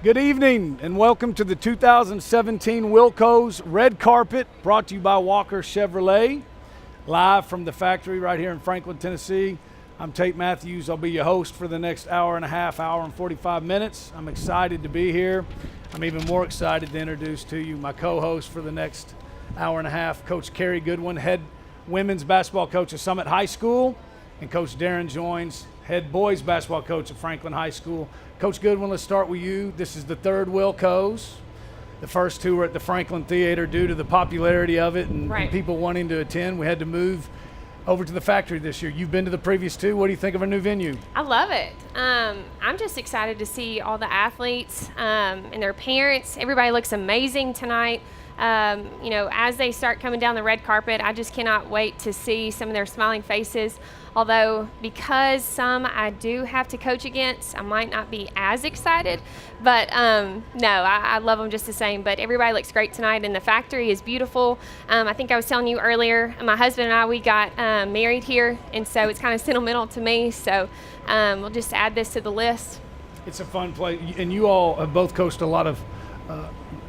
Good evening and welcome to the 2017 WILLCO's Red Carpet, brought to you by Walker Chevrolet, live from the factory right here in Franklin, Tennessee. I'm Tate Matthews. I'll be your host for the next hour and a half, hour and 45 minutes. I'm excited to be here. I'm even more excited to introduce to you my co-host for the next hour and a half, Coach Carrie Goodwin, head women's basketball coach at Summit High School, and Coach Darren Joins, head boys basketball coach at Franklin High School. Coach Goodwin, let's start with you. This is the third WILLCO's. The first two were at the Franklin Theater due to the popularity of it and people wanting to attend. We had to move over to the factory this year. You've been to the previous two. What do you think of our new venue? I love it. I'm just excited to see all the athletes and their parents. Everybody looks amazing tonight. As they start coming down the red carpet, I just cannot wait to see some of their smiling faces. Although, because some I do have to coach against, I might not be as excited. But no, I love them just the same. But everybody looks great tonight, and the factory is beautiful. I think I was telling you earlier, my husband and I, we got married here, and so it's kind of sentimental to me. So we'll just add this to the list. It's a fun place, and you all have both coached a lot of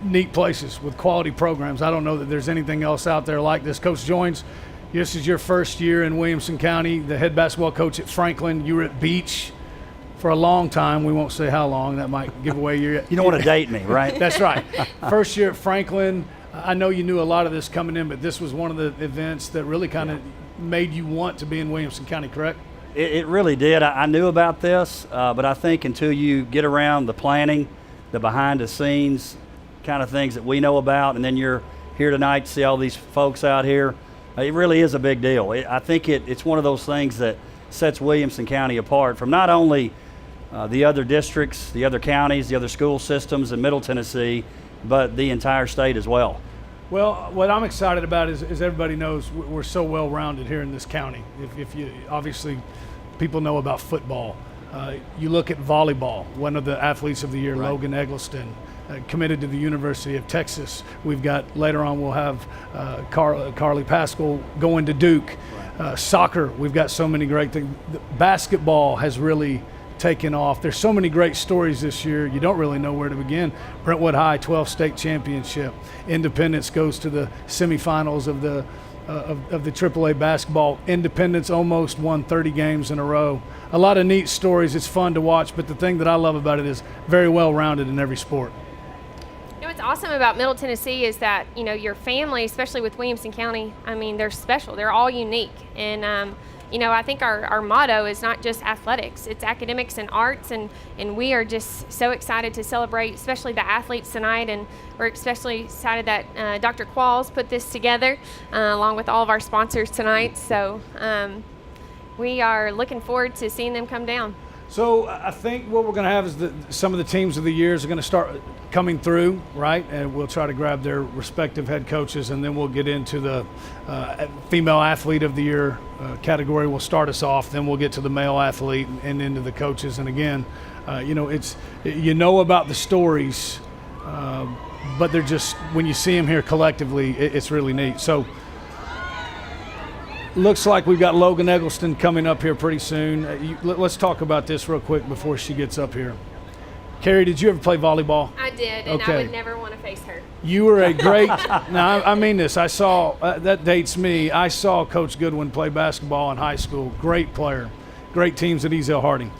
neat places with quality programs. I don't know that there's anything else out there like this. Coach Joins, this is your first year in Williamson County, the head basketball coach at Franklin. You were at Beach for a long time. We won't say how long. That might give away your... You don't want to date me, right? That's right. First year at Franklin. I know you knew a lot of this coming in, but this was one of the events that really kind of made you want to be in Williamson County, correct? It really did. I knew about this, but I think until you get around the planning, the behind-the-scenes kind of things that we know about, and then you're here tonight to see all these folks out here, it really is a big deal. I think it's one of those things that sets Williamson County apart from not only the other districts, the other counties, the other school systems in Middle Tennessee, but the entire state as well. Well, what I'm excited about is everybody knows we're so well-rounded here in this county. If you obviously, people know about football. You look at volleyball, one of the athletes of the year, right. Logan Eggleston, committed to the University of Texas. We've got, later on we'll have Carly Pascal going to Duke. Right. Soccer, we've got so many great things. Basketball has really taken off. There's so many great stories this year, you don't really know where to begin. Brentwood High, 12th state championship. Independence goes to the semifinals of the AAA basketball. Independence almost won 30 games in a row. A lot of neat stories. It's fun to watch, but the thing that I love about it is very well-rounded in every sport. What's awesome about Middle Tennessee is that, your family, especially with Williamson County, they're special. They're all unique. And, I think our motto is not just athletics, it's academics and arts. And we are just so excited to celebrate, especially the athletes tonight. And we're especially excited that Dr. Qualls put this together along with all of our sponsors tonight. So we are looking forward to seeing them come down. So I think what we're going to have is some of the teams of the years are going to start coming through, right? And we'll try to grab their respective head coaches, and then we'll get into the female athlete of the year category. Will start us off. Then we'll get to the male athlete and into the coaches. And again, it's about the stories, but they're just, when you see them here collectively, it's really neat. So. Looks like we've got Logan Eggleston coming up here pretty soon. Let's talk about this real quick before she gets up here. Carrie, did you ever play volleyball? I did, and I would never want to face her. You were a great, now I mean this, I saw, that dates me, I saw Coach Goodwin play basketball in high school. Great player, great teams at Ezel Harding.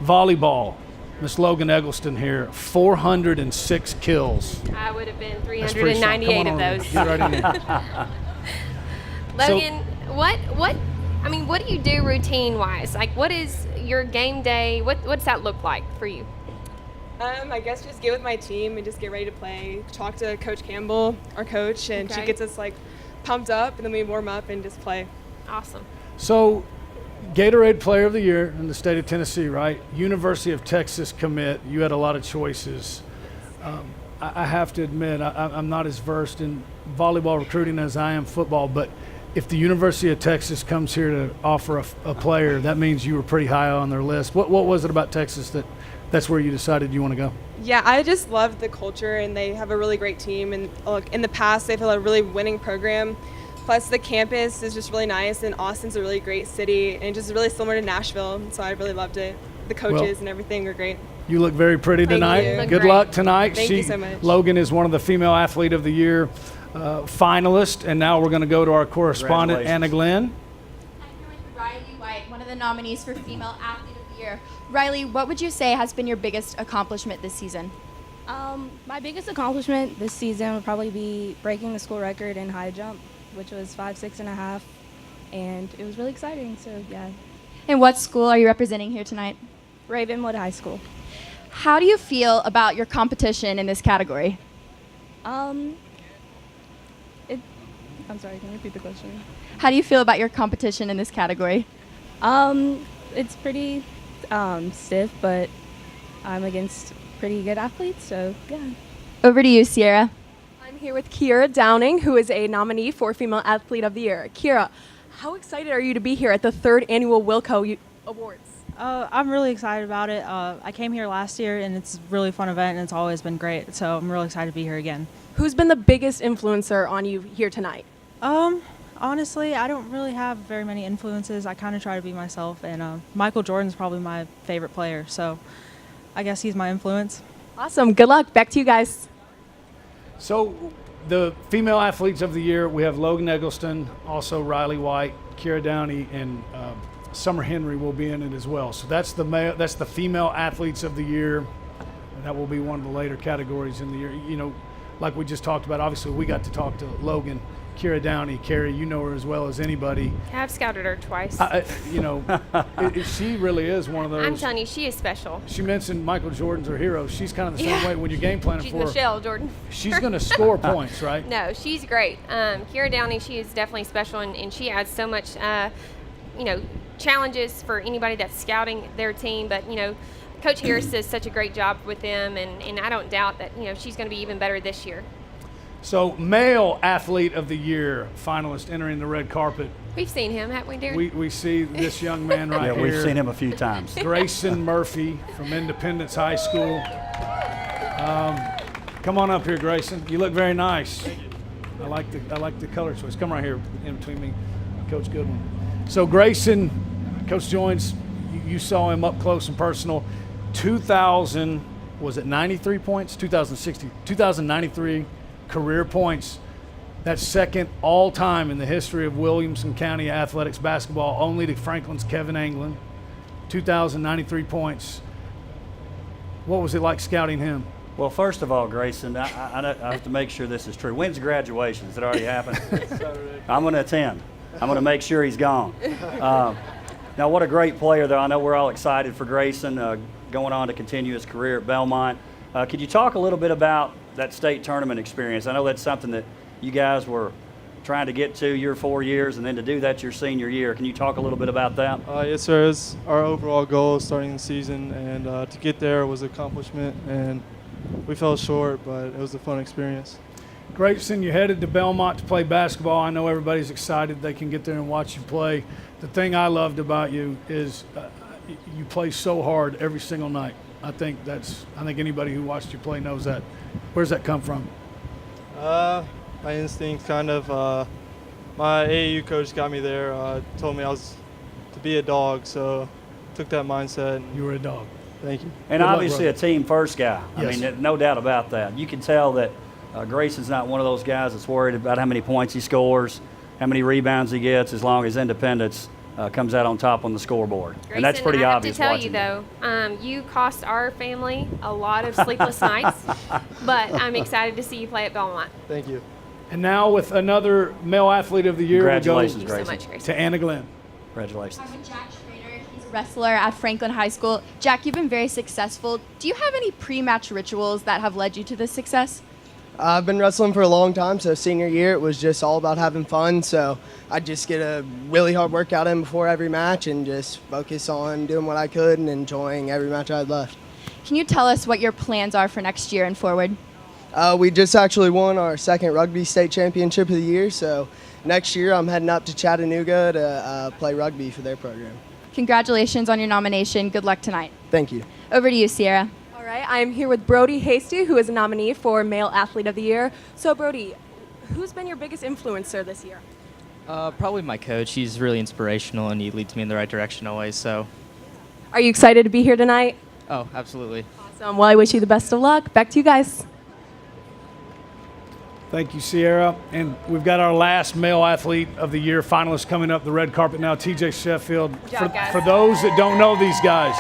Volleyball, Miss Logan Eggleston here, 406 kills. I would have been 398 of those. Get right in there. Logan, what do you do routine-wise? Like, what is your game day? What's that look like for you? I guess just get with my team and just get ready to play. Talk to Coach Campbell, our coach, and she gets us pumped up, and then we warm up and just play. Awesome. So, Gatorade Player of the Year in the state of Tennessee, right? University of Texas commit. You had a lot of choices. I have to admit, I'm not as versed in volleyball recruiting as I am football, but if the University of Texas comes here to offer a player, that means you were pretty high on their list. What was it about Texas that's where you decided you want to go? Yeah, I just loved the culture, and they have a really great team. And in the past, they've had a really winning program. Plus, the campus is just really nice, and Austin's a really great city, and just really similar to Nashville. So I really loved it. The coaches and everything were great. You look very pretty Thank tonight. you. Look Good great. luck tonight. Thank you so much. Logan is one of the Female Athlete of the Year finalists, and now we're going to go to our correspondent, Anna Glenn. I'm here with Riley White, one of the nominees for Female Athlete of the Year. Riley, what would you say has been your biggest accomplishment this season? My biggest accomplishment this season would probably be breaking the school record in high jump, which was 5'6.5", and it was really exciting. So yeah, And what school are you representing here tonight? Ravenwood High School. How do you feel about your competition in this category? I'm sorry, can you repeat the question? How do you feel about your competition in this category? It's pretty stiff, but I'm against pretty good athletes, so yeah. Over to you, Sierra. I'm here with Kira Downing, who is a nominee for Female Athlete of the Year. Kira, how excited are you to be here at the 3rd annual WILLCO Awards? I'm really excited about it. I came here last year, and it's a really fun event, and it's always been great. So I'm really excited to be here again. Who's been the biggest influencer on you here tonight? Honestly, I don't really have very many influences. I kind of try to be myself, and Michael Jordan's probably my favorite player. So I guess he's my influence. Awesome. Good luck. Back to you guys. So the Female Athletes of the Year, we have Logan Eggleston, also Riley White, Kira Downey, and Summer Henry will be in it as well. So that's the Female Athletes of the Year. And that will be one of the later categories in the year. You know, like we just talked about, obviously we got to talk to Logan. Kira Downey, Carrie, you know her as well as anybody. I've scouted her twice. She really is one of those. I'm telling you, she is special. She mentioned Michael Jordan's her hero. She's kind of the same way when you're game planning She's for her. Michelle Jordan. She's going to score points, right? No, she's great. Kira Downey, she is definitely special, and she adds so much, challenges for anybody that's scouting their team. But, Coach Harris does such a great job with them, and I don't doubt that, she's going to be even better this year. So, Male Athlete of the Year finalist entering the red carpet. We've seen him, haven't we, Darren? We see this young man right Yeah, here. we've seen him a few times. Grayson Murphy from Independence High School. Come on up here, Grayson. You look very nice. I like the color choice. Come right here in between me, Coach Goodwin. So Grayson, Coach Joins, you saw him up close and personal. 93 points? 2093 career points. That's second all time in the history of Williamson County Athletics basketball, only to Franklin's Kevin Anglin. 2093 points. What was it like scouting him? Well, first of all, Grayson, I have to make sure this is true. When's graduation? Has it already happened? I'm going to attend. I'm going to make sure he's gone. Now, what a great player, though. I know we're all excited for Grayson going on to continue his career at Belmont. Could you talk a little bit about that state tournament experience? I know that's something that you guys were trying to get to your 4 years, and then to do that your senior year. Can you talk a little bit about that? Yes, sir. It's our overall goal starting the season, and to get there was an accomplishment, and we fell short, but it was a fun experience. Grayson, you headed to Belmont to play basketball. I know everybody's excited they can get there and watch you play. The thing I loved about you is you play so hard every single night. I think anybody who watched you play knows that. Where's that come from? My instinct, kind of. My AAU coach got me there. Told me I was to be a dog, so took that mindset. You were a dog. Thank you. And Good luck, obviously brother. a team first guy. Yes. I mean, no doubt about that. You can tell that Grayson's not one of those guys that's worried about how many points he scores, how many rebounds he gets, as long as Independence comes out on top on the scoreboard. Grayson, And that's pretty obvious I have to tell watching you, though, you cost our family a lot of sleepless nights, but I'm excited to see you play at Belmont. Thank you. And now with another Male Athlete of the Year, we go Congratulations, Thank you so Grayson. much, Grayson. to Anna Glenn. Congratulations. I'm with Jack Schrader. He's a wrestler at Franklin High School. Jack, you've been very successful. Do you have any pre-match rituals that have led you to this success? I've been wrestling for a long time, so senior year it was just all about having fun. So I just get a really hard workout in before every match and just focus on doing what I could and enjoying every match I had left. Can you tell us what your plans are for next year and forward? We just actually won our second rugby state championship of the year, so next year I'm heading up to Chattanooga to play rugby for their program. Congratulations on your nomination. Good luck tonight. Thank you. Over to you, Sierra. All right. I'm here with Brody Hasty, who is a nominee for Male Athlete of the Year. So, Brody, who's been your biggest influencer this year? Probably my coach. He's really inspirational, and he leads me in the right direction always. So, Are you excited to be here tonight? Oh, absolutely. Awesome. Well, I wish you the best of luck. Back to you guys. Thank you, Sierra. And we've got our last male athlete of the year finalist coming up the red carpet now, TJ Sheffield. Good job, guys. For those that don't know these guys,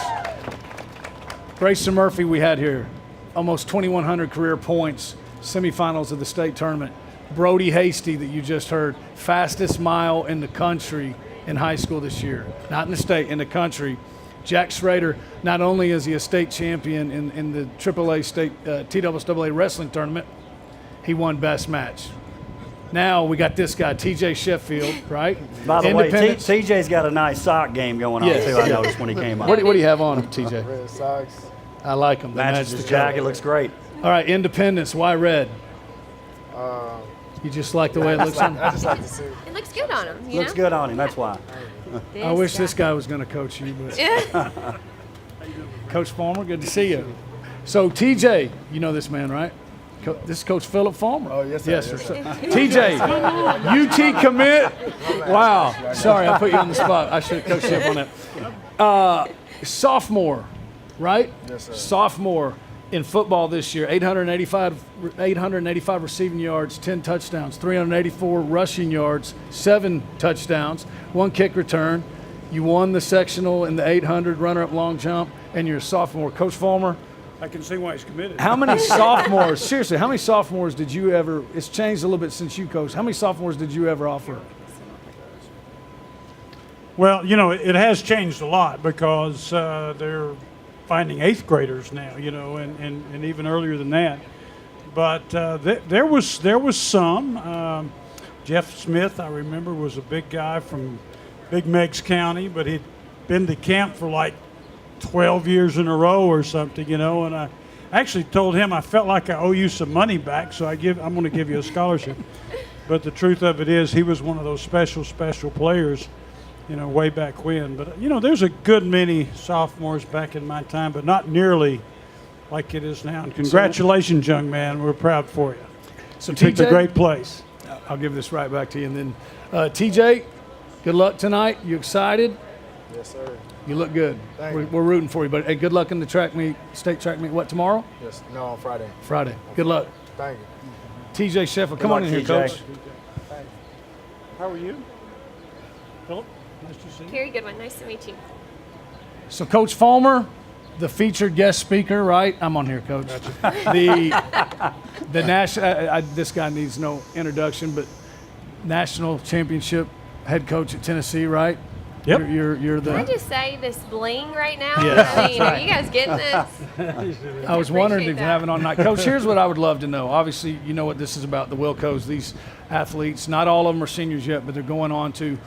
Grayson Murphy we had here, almost 2,100 career points, semifinals of the state tournament. Brody Hasty that you just heard, fastest mile in the country in high school this year. Not in the state, in the country. Jack Schrader, not only is he a state champion in the AAA state TSSAA wrestling tournament, he won best match. Now we got this guy, TJ Sheffield, right? By the way, TJ's got a nice sock game going on, too, I noticed when he came up. What do you have on him, TJ? Red socks. I like them. Matches the jacket, looks great. All right, Independence, why red? You just like the way it looks on him? I just like to see. It looks good on him. Looks good on him, that's why. I wish this guy was going to coach you, but Coach Farmer, good to see you. So TJ, you know this man, right? This is Coach Philip Farmer. Oh, yes, sir. Yes, sir. TJ, UT commit. Wow. Sorry, I put you on the spot. I should have coached you up on that. Sophomore, right? Yes, sir. Sophomore in football this year, 885 receiving yards, 10 touchdowns, 384 rushing yards, 7 touchdowns, 1 kick return. You won the sectional in the 800 runner-up long jump, and you're a sophomore. Coach Farmer, I can see why he's committed. how many sophomores, seriously, how many sophomores did you ever, it's changed a little bit since you coached, how many sophomores did you ever offer? Well, you know, it has changed a lot because they're finding 8th graders now, you know, and even earlier than that. But there was some. Jeff Smith, I remember, was a big guy from Big Meigs County, but he'd been to camp for like 12 years in a row or something, you know, and I actually told him I felt like I owe you some money back, so I'm going to give you a scholarship. But the truth of it is he was one of those special players, you know, way back when. But, you know, there's a good many sophomores back in my time, but not nearly like it is now. And congratulations, young man. We're proud for you. So you picked a great place. I'll give this right back to you. And then, TJ, good luck tonight. You excited? Yes, sir. You look good. Thank you. We're rooting for you. But hey, good luck in the track meet, state track meet. What, tomorrow? Yes. No, on Friday. Friday. Good luck. Thank you. TJ Sheffield, come luck, on in here, TJ. Coach. How are you? Philip, nice to see you. Carrie Goodwin, nice to meet you. So, Coach Fulmer, the featured guest speaker, right? I'm on here, Coach. The national. This guy needs no introduction, but national championship head coach at Tennessee, right? Yep. You're the. Can I just say this bling right now? Yeah. I mean, are you guys getting this? I was wondering if you that. have it on night. Coach, here's what I would love to know. Obviously, you know what this is about, the WILCOs, these athletes. Not all of them are seniors yet, but they're going on to,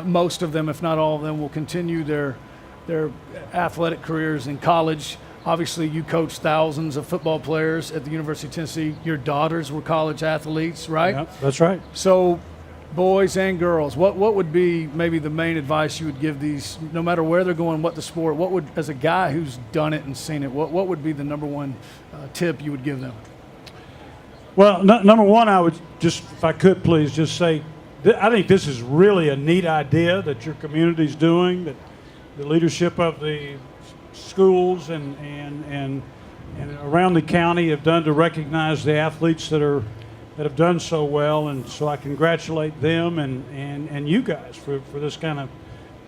most of them, if not all of them, will continue their athletic careers in college. Obviously, you coach thousands of football players at the University of Tennessee. Your daughters were college athletes, right? Yeah, that's right. So, boys and girls, what would be maybe the main advice you would give these, no matter where they're going, what the sport, what would, as a guy who's done it and seen it, what would be the number one tip you would give them? Well, number one, I would just, if I could please, just say, I think this is really a neat idea that your community's doing, that the leadership of the schools and around the county have done to recognize the athletes that have done so well, and so I congratulate them and you guys for this kind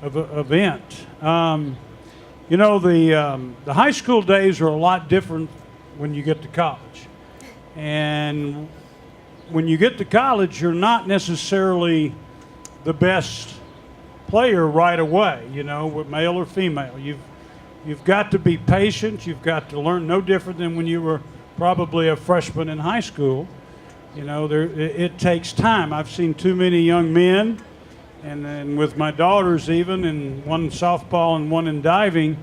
of event. You know, the high school days are a lot different when you get to college, and when you get to college, you're not necessarily the best player right away. You know, with male or female, you've got to be patient. You've got to learn, no different than when you were probably a freshman in high school. You know, it takes time. I've seen too many young men, and with my daughters even, and one in softball and one in diving,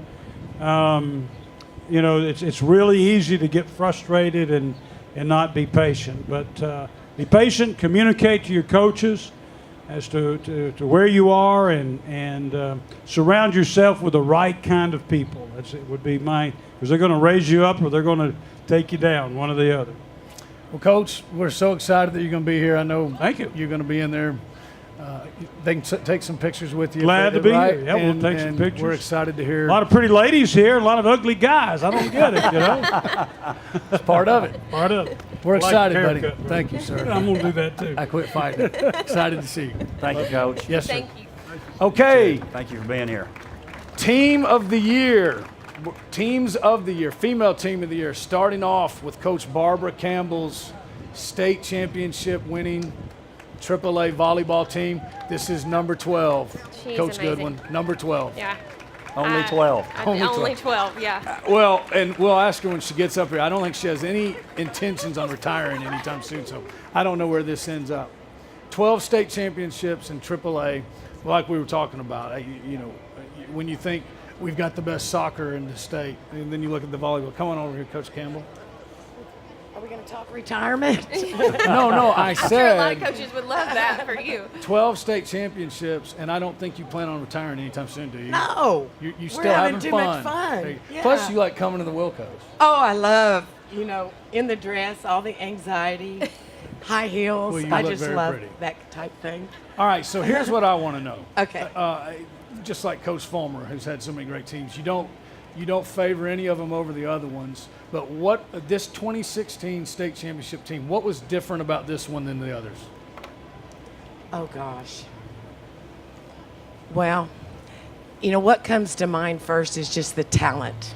you know, it's really easy to get frustrated and not be patient. But be patient, communicate to your coaches as to where you are, and surround yourself with the right kind of people. It would be because they're going to raise you up or they're going to take you down, one or the other. Well, Coach, we're so excited that you're going to be here. I know Thank you. You're going to be in there They can take some pictures with you. Glad to be right? here. Yeah, we'll take some And pictures. We're excited to hear. A lot of pretty ladies here, a lot of ugly guys. I don't get it, you know. It's part of it. Part of it. We're I like excited, the buddy. haircut. Thank you, sir. I'm gonna do that too. I quit fighting. Excited to see you. Thank you, Coach. Yes, sir. Thank you. Okay. Thank you for being here. Team of the year. Teams of the year. Female team of the year. Starting off with Coach Barbara Campbell's state championship winning AAA volleyball team. This is number 12. She's Coach amazing. Goodwin, number 12. Yeah. Only 12. Only 12, yeah. Well, and we'll ask her when she gets up here. I don't think she has any intentions on retiring anytime soon, so I don't know where this ends up. 12 state championships in AAA, like we were talking about. You know, when you think we've got the best soccer in the state, and then you look at the volleyball. Come on over here, Coach Campbell. Are we going to talk retirement? No, I I'm sure a lot of said coaches would love that for you. 12 state championships, and I don't think you plan on retiring anytime soon, do you? No. You We're still having too much fun. Hey, Yeah. Plus, you like coming to the Wilcos. Oh, I love, in the dress, all the anxiety, high heels. Well, you I look just very love pretty. that type thing. All right, so here's what I want to know. Okay. Just like Coach Fulmer, who's had so many great teams, you don't favor any of them over the other ones. But what this 2016 state championship team, what was different about this one than the others? Oh, gosh. Well, what comes to mind first is just the talent.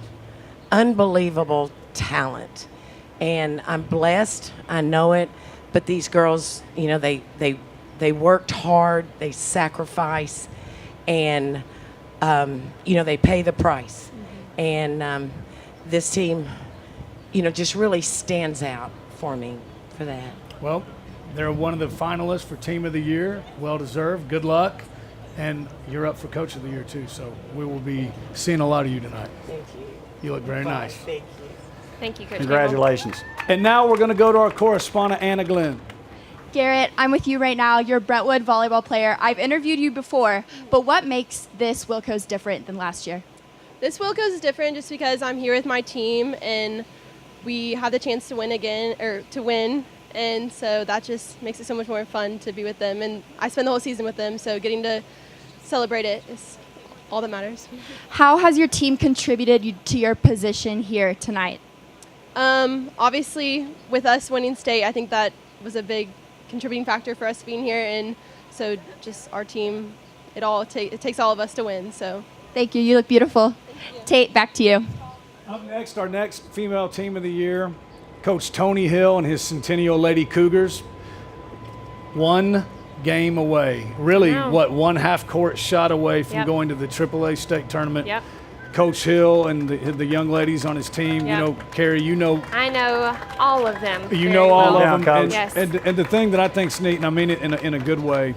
Unbelievable talent. And I'm blessed. I know it. But these girls, they worked hard. They sacrifice. And, they pay the price. Mm-hmm. And this team, just really stands out for me for that. Well, they're one of the finalists for Team of the Year. Well deserved. Good luck. And you're up for Coach of the Year, too. So we will be seeing a lot of you tonight. Thank you. You look very nice. Thank you. Thank you, Coach Congratulations. And now we're going to go to our correspondent, Anna Glenn. Garrett, I'm with you right now. You're a Brentwood volleyball player. I've interviewed you before, but what makes this Wilco's different than last year? This Wilco's is different just because I'm here with my team and we have the chance to win again, or to win, and so that just makes it so much more fun to be with them. And I spend the whole season with them, so getting to celebrate it is all that matters. How has your team contributed to your position here tonight? Obviously, with us winning state, I think that was a big contributing factor for us being here, and so just our team, it takes all of us to win. So thank you. You look beautiful. Tate, back to you. Up next, our next female team of the year, Coach Tony Hill and his Centennial Lady Cougars. One game away. Really, one half-court shot away from going to the AAA state tournament. Yep. Coach Hill and the young ladies on his team, Carrie, I know all of them. You know all well. of them. And, Yes. and the thing that I think's neat, and I mean it in a good way,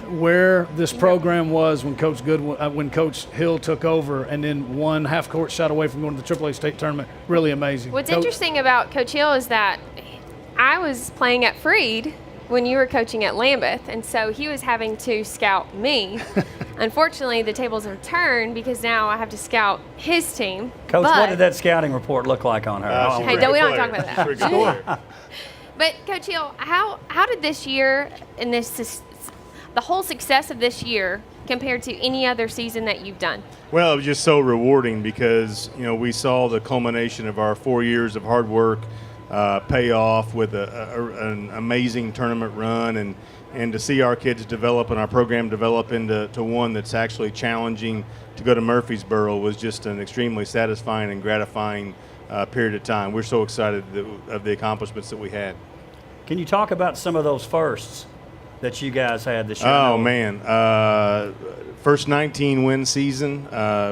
where this program was when Coach Hill took over, and then one half-court shot away from going to the AAA state tournament. Really amazing. What's interesting about Coach Hill is that I was playing at Freed when you were coaching at Lambeth, and so he was having to scout me. Unfortunately, the tables are turned because now I have to scout his team. Coach, what did that scouting report look like on her? Hey, we don't talk about that. But Coach Hill, how did this year and the whole success of this year compared to any other season that you've done? Well, it was just so rewarding because we saw the culmination of our 4 years of hard work pay off with an amazing tournament run, and to see our kids develop and our program develop into one that's actually challenging to go to Murfreesboro was just an extremely satisfying and gratifying period of time. We're so excited of the accomplishments that we had. Can you talk about some of those firsts that you guys had this year? Oh, man. First 19-win season,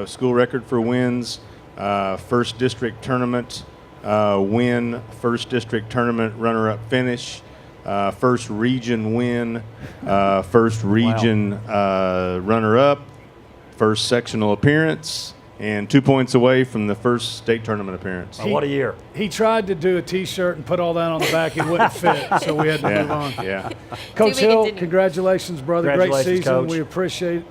school record for wins, first district tournament win, first district tournament runner-up finish, first region win, first region runner-up, first sectional appearance, and 2 points away from the first state tournament appearance. What a year. He tried to do a T-shirt and put all that on the back. It wouldn't fit, so we had to move on. Yeah. Coach Hill, congratulations, brother. Congratulations, Great season. Coach.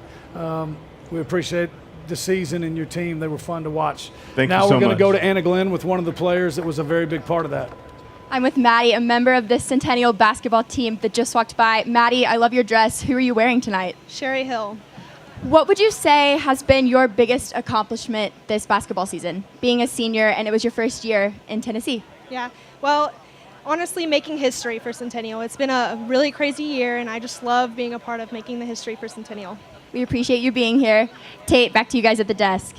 We appreciate the season and your team. They were fun to watch. Thank you now so we're going to much. go to Anna Glenn with one of the players that was a very big part of that. I'm with Maddie, a member of the Centennial basketball team that just walked by. Maddie, I love your dress. Who are you wearing tonight? Sherry Hill. What would you say has been your biggest accomplishment this basketball season, being a senior and it was your first year in Tennessee? Yeah, well, honestly, making history for Centennial. It's been a really crazy year, and I just love being a part of making the history for Centennial. We appreciate you being here. Tate, back to you guys at the desk.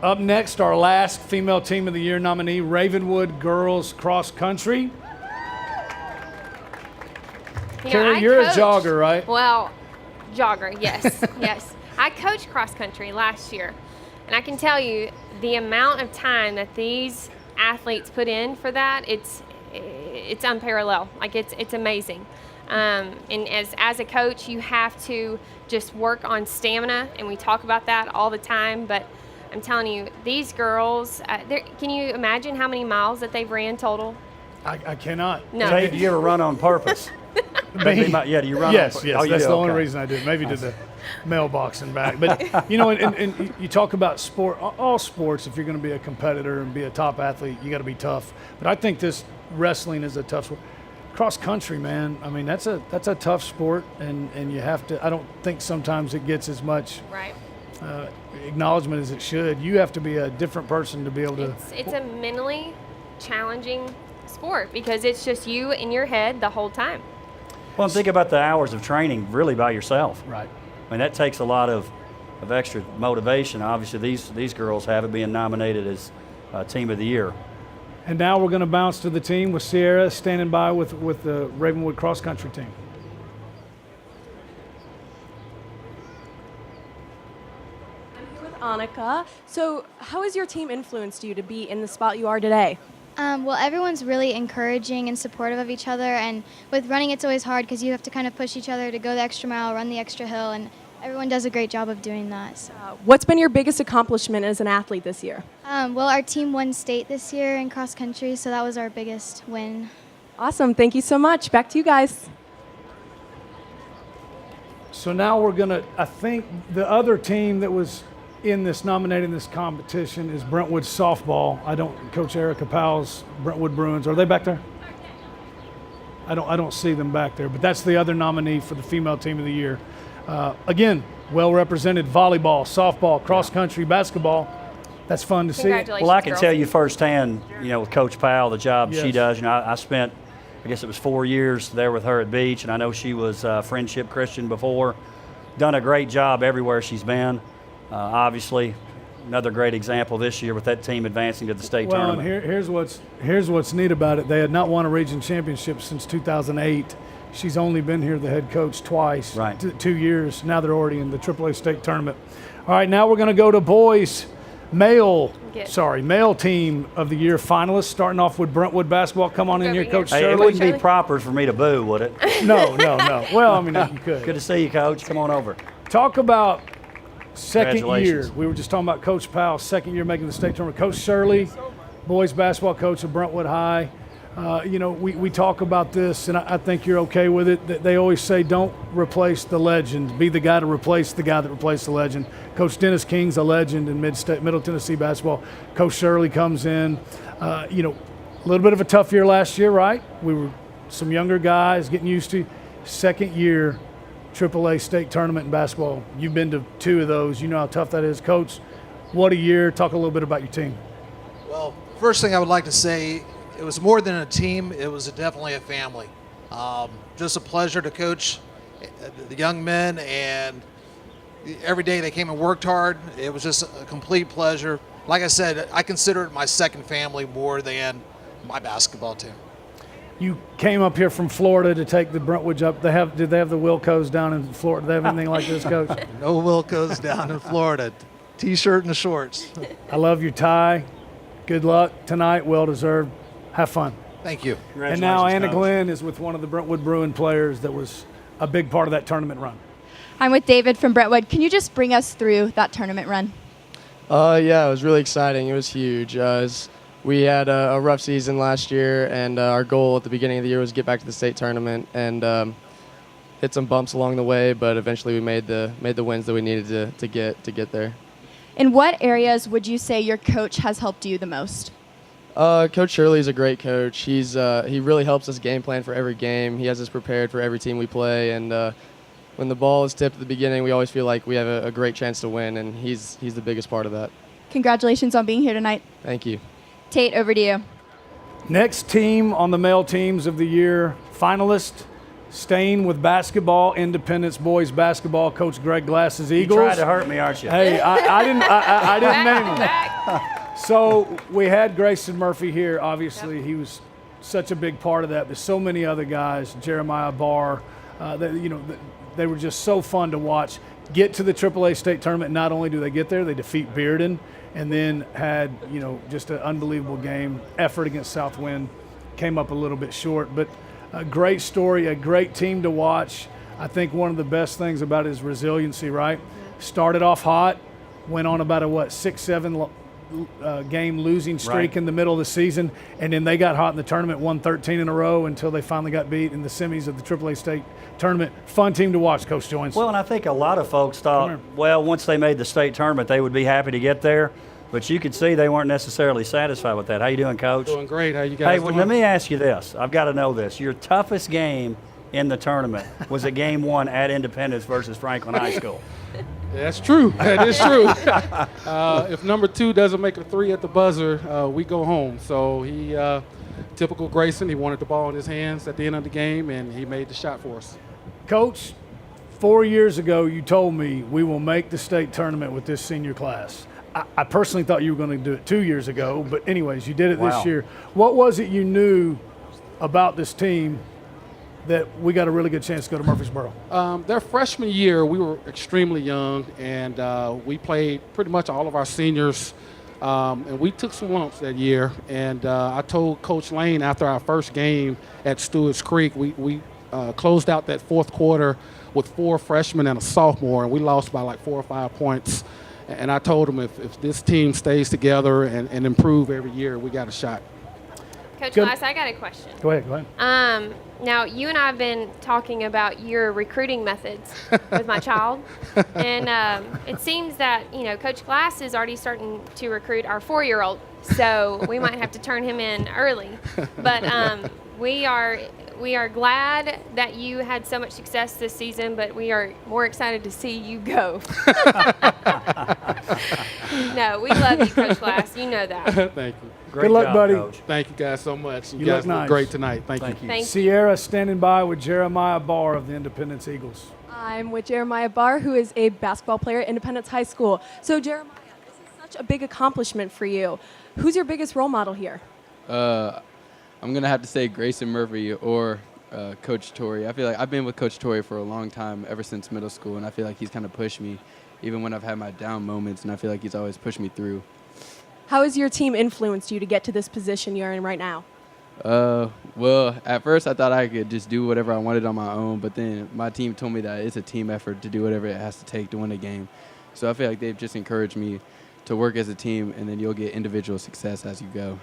Up next, our last female team of the year nominee, Ravenwood Girls Cross Country. Carrie, you're a jogger, right? Well, jogger, yes, yes. I coached cross country last year, and I can tell you the amount of time that these athletes put in for that, it's unparalleled. Like it's amazing. And as a coach, you have to just work on stamina, and we talk about that all the time. But I'm telling you, these girls, can you imagine how many miles that they've ran total? I cannot. No. Jay, do you ever run on purpose? Yeah, do you run yes, on yes, oh, you that's do? the only Okay. reason I do. Maybe to the mailbox and back. But, you know, and you talk about sport, all sports, if you're going to be a competitor and be a top athlete, you got to be tough. But I think this wrestling is a tough sport. Cross country, man, I mean, that's a tough sport, and you have to, I don't think sometimes it gets as much acknowledgement as it should. You have to be a different person to be able to. It's a mentally challenging sport because it's just you in your head the whole time. Well, and think about the hours of training really by yourself. Right. I mean, that takes a lot of extra motivation. Obviously, these girls have it being nominated as Team of the Year. And now we're going to bounce to the team with Sierra standing by with the Ravenwood cross country team. I'm here with Annika. So how has your team influenced you to be in the spot you are today? Well, everyone's really encouraging and supportive of each other, and with running it's always hard because you have to kind of push each other to go the extra mile, run the extra hill, and everyone does a great job of doing that. So. What's been your biggest accomplishment as an athlete this year? Well, our team won state this year in cross country, so that was our biggest win. Awesome. Thank you so much. Back to you guys. So now we're going to, I think the other team that was in this nominated in this competition is Brentwood softball. Coach Erica Powell's Brentwood Bruins. Are they back there? I don't see them back there, but that's the other nominee for the female team of the year. Again, well represented volleyball, softball, cross country, basketball. That's fun to see. Well, I can tell you firsthand, with Coach Powell, the job she Yes. does. I spent, I guess it was 4 years there with her at Beach, and I know she was Friendship Christian before. Done a great job everywhere she's been. Obviously, another great example this year with that team advancing to the state tournament. And here's what's neat about it. They had not won a region championship since 2008. She's only been here the head coach twice, right. 2 years. Now they're already in the AAA state tournament. All right, now we're going to go to boys male team of the year finalists, starting off with Brentwood basketball. Come on in here, Coach Hey, Shirley. it wouldn't be proper for me to boo, would it? No. Well, I mean, you could. Good to see you, Coach. Come on over. Talk about second year. Congratulations. We were just talking about Coach Powell, second year making the state tournament. Coach Shirley, boys basketball coach at Brentwood High. We talk about this, and I think you're okay with it. They always say don't replace the legend. Be the guy to replace the guy that replaced the legend. Coach Dennis King's a legend in Middle Tennessee basketball. Coach Shirley comes in. A little bit of a tough year last year, right? We were some younger guys getting used to. Second year, AAA state tournament in basketball. You've been to 2 of those. You know how tough that is. Coach, what a year. Talk a little bit about your team. Well, first thing I would like to say, it was more than a team. It was definitely a family. Just a pleasure to coach the young men, and every day they came and worked hard. It was just a complete pleasure. Like I said, I consider it my second family more than my basketball team. You came up here from Florida to take the Brentwood up. Did they have the Wilcos down in Florida? Do they have anything like this, Coach? No Wilcos down in Florida. T-shirt and the shorts. I love your tie. Good luck tonight. Well deserved. Have fun. Thank you. And now Anna Glenn is with one of the Brentwood Bruin players that was a big part of that tournament run. I'm with David from Brentwood. Can you just bring us through that tournament run? Yeah, it was really exciting. It was huge. We had a rough season last year, and our goal at the beginning of the year was to get back to the state tournament and hit some bumps along the way, but eventually we made the wins that we needed to get there. In what areas would you say your coach has helped you the most? Coach Shirley is a great coach. He really helps us game plan for every game. He has us prepared for every team we play, and when the ball is tipped at the beginning, we always feel like we have a great chance to win, and he's the biggest part of that. Congratulations on being here tonight. Thank you. Tate, over to you. Next team on the male teams of the year finalist, staying with basketball, Independence boys basketball, Coach Greg Glass's Eagles. You tried to hurt me, aren't you? Hey, I didn't name him. So we had Grayson Murphy here. Obviously, he was such a big part of that. But so many other guys, Jeremiah Barr, they were just so fun to watch. Get to the AAA state tournament. Not only do they get there, they defeat Bearden, and then had just an unbelievable game. Effort against Southwind came up a little bit short, but a great story, a great team to watch. I think one of the best things about it is resiliency. Right, started off hot, went on about a 6-7 game losing streak in the middle of the season, and then they got hot in the tournament, won 13 in a row until they finally got beat in the semis of the AAA state tournament. Fun team to watch, Coach Joins. Well, and I think a lot of folks thought, well, once they made the state tournament, they would be happy to get there. But you could see they weren't necessarily satisfied with that. How you doing, Coach? Doing great. How you guys doing? Let me ask you this. I've got to know this. Your toughest game in the tournament was a game 1 at Independence versus Franklin High School. That's true. That is true. If number 2 doesn't make a 3 at the buzzer, we go home. So he, typical Grayson, he wanted the ball in his hands at the end of the game, and he made the shot for us. Coach, 4 years ago, you told me we will make the state tournament with this senior class. I personally thought you were going to do it 2 years ago, but anyways, you did it this year. What was it you knew about this team that we got a really good chance to go to Murfreesboro? Their freshman year, we were extremely young, and we played pretty much all of our seniors, and we took some lumps that year. And I told Coach Lane after our first game at Stewart's Creek, we closed out that fourth quarter with 4 freshmen and a sophomore, and we lost by like 4 or 5 points. And I told him if this team stays together and improve every year, we got a shot. Coach Glass, I got a question. Go ahead. Now, you and I have been talking about your recruiting methods with my child. And it seems that, Coach Glass is already starting to recruit our 4-year-old. So we might have to turn him in early. But we are glad that you had so much success this season, but we are more excited to see you go. No, we love you, Coach Glass. You know that. Thank you. Good luck, buddy. Coach. Thank you guys so much. You guys look nice. Look great tonight. Thank you. Thank you. Sierra standing by with Jeremiah Barr of the Independence Eagles. I'm with Jeremiah Barr, who is a basketball player at Independence High School. So, Jeremiah, this is such a big accomplishment for you. Who's your biggest role model here? I'm going to have to say Grayson Murphy or Coach Torrey. I feel like I've been with Coach Torrey for a long time, ever since middle school, and I feel like he's kind of pushed me even when I've had my down moments, and I feel like he's always pushed me through. How has your team influenced you to get to this position you're in right now? Well, at first I thought I could just do whatever I wanted on my own, but then my team told me that it's a team effort to do whatever it has to take to win a game. So I feel like they've just encouraged me to work as a team, and then you'll get individual success as you go.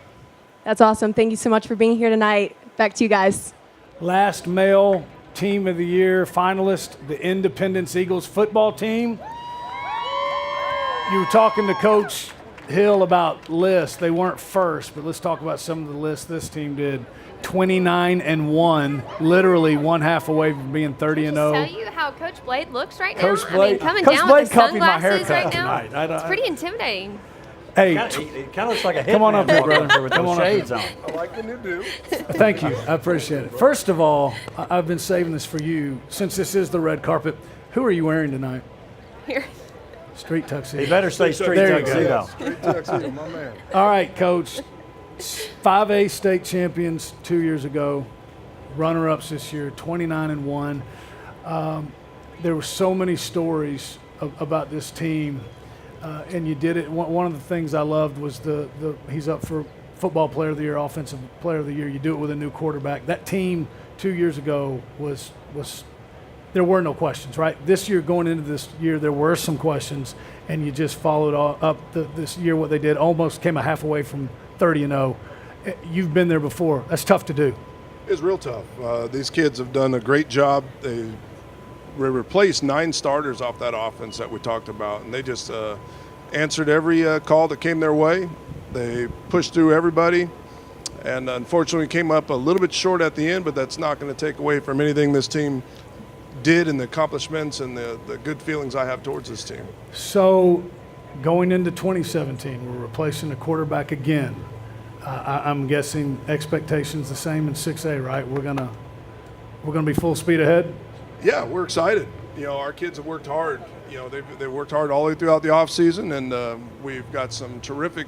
That's awesome. Thank you so much for being here tonight. Back to you guys. Last male team of the year finalist, the Independence Eagles football team. You were talking to Coach Hill about lists. They weren't first, but let's talk about some of the lists this team did. 29-1, literally one half away from being 30-0. Tell you how Coach Blade looks right now. Coach Blade, coming Coach down Blade with the copied my sunglasses haircut right now. tonight. It's pretty intimidating. Hey, it kind of looks like a hitman. Come on up here, brother. With Come those on shades up. on. I like the new do. Thank you. I appreciate it. First of all, I've been saving this for you. Since this is the red carpet, who are you wearing tonight? Here. Street tuxedo. He better say street There you tuxedo. go. Street tuxedo, my man. All right, Coach. 5A state champions 2 years ago, runner-ups this year, 29-1. There were so many stories about this team, and you did it. One of the things I loved was he's up for football player of the year, offensive player of the year. You do it with a new quarterback. That team 2 years ago was there were no questions, right? This year, going into this year, there were some questions, and you just followed up this year what they did. Almost came a half away from 30-0. You've been there before. That's tough to do. It's real tough. These kids have done a great job. They replaced 9 starters off that offense that we talked about, and they just answered every call that came their way. They pushed through everybody. And unfortunately, we came up a little bit short at the end, but that's not going to take away from anything this team did and the accomplishments and the good feelings I have towards this team. So going into 2017, we're replacing the quarterback again. I'm guessing expectations the same in 6A, right? We're gonna be full speed ahead. Yeah, we're excited. You know, our kids have worked hard. You know, they've worked hard all the way throughout the off season, and we've got some terrific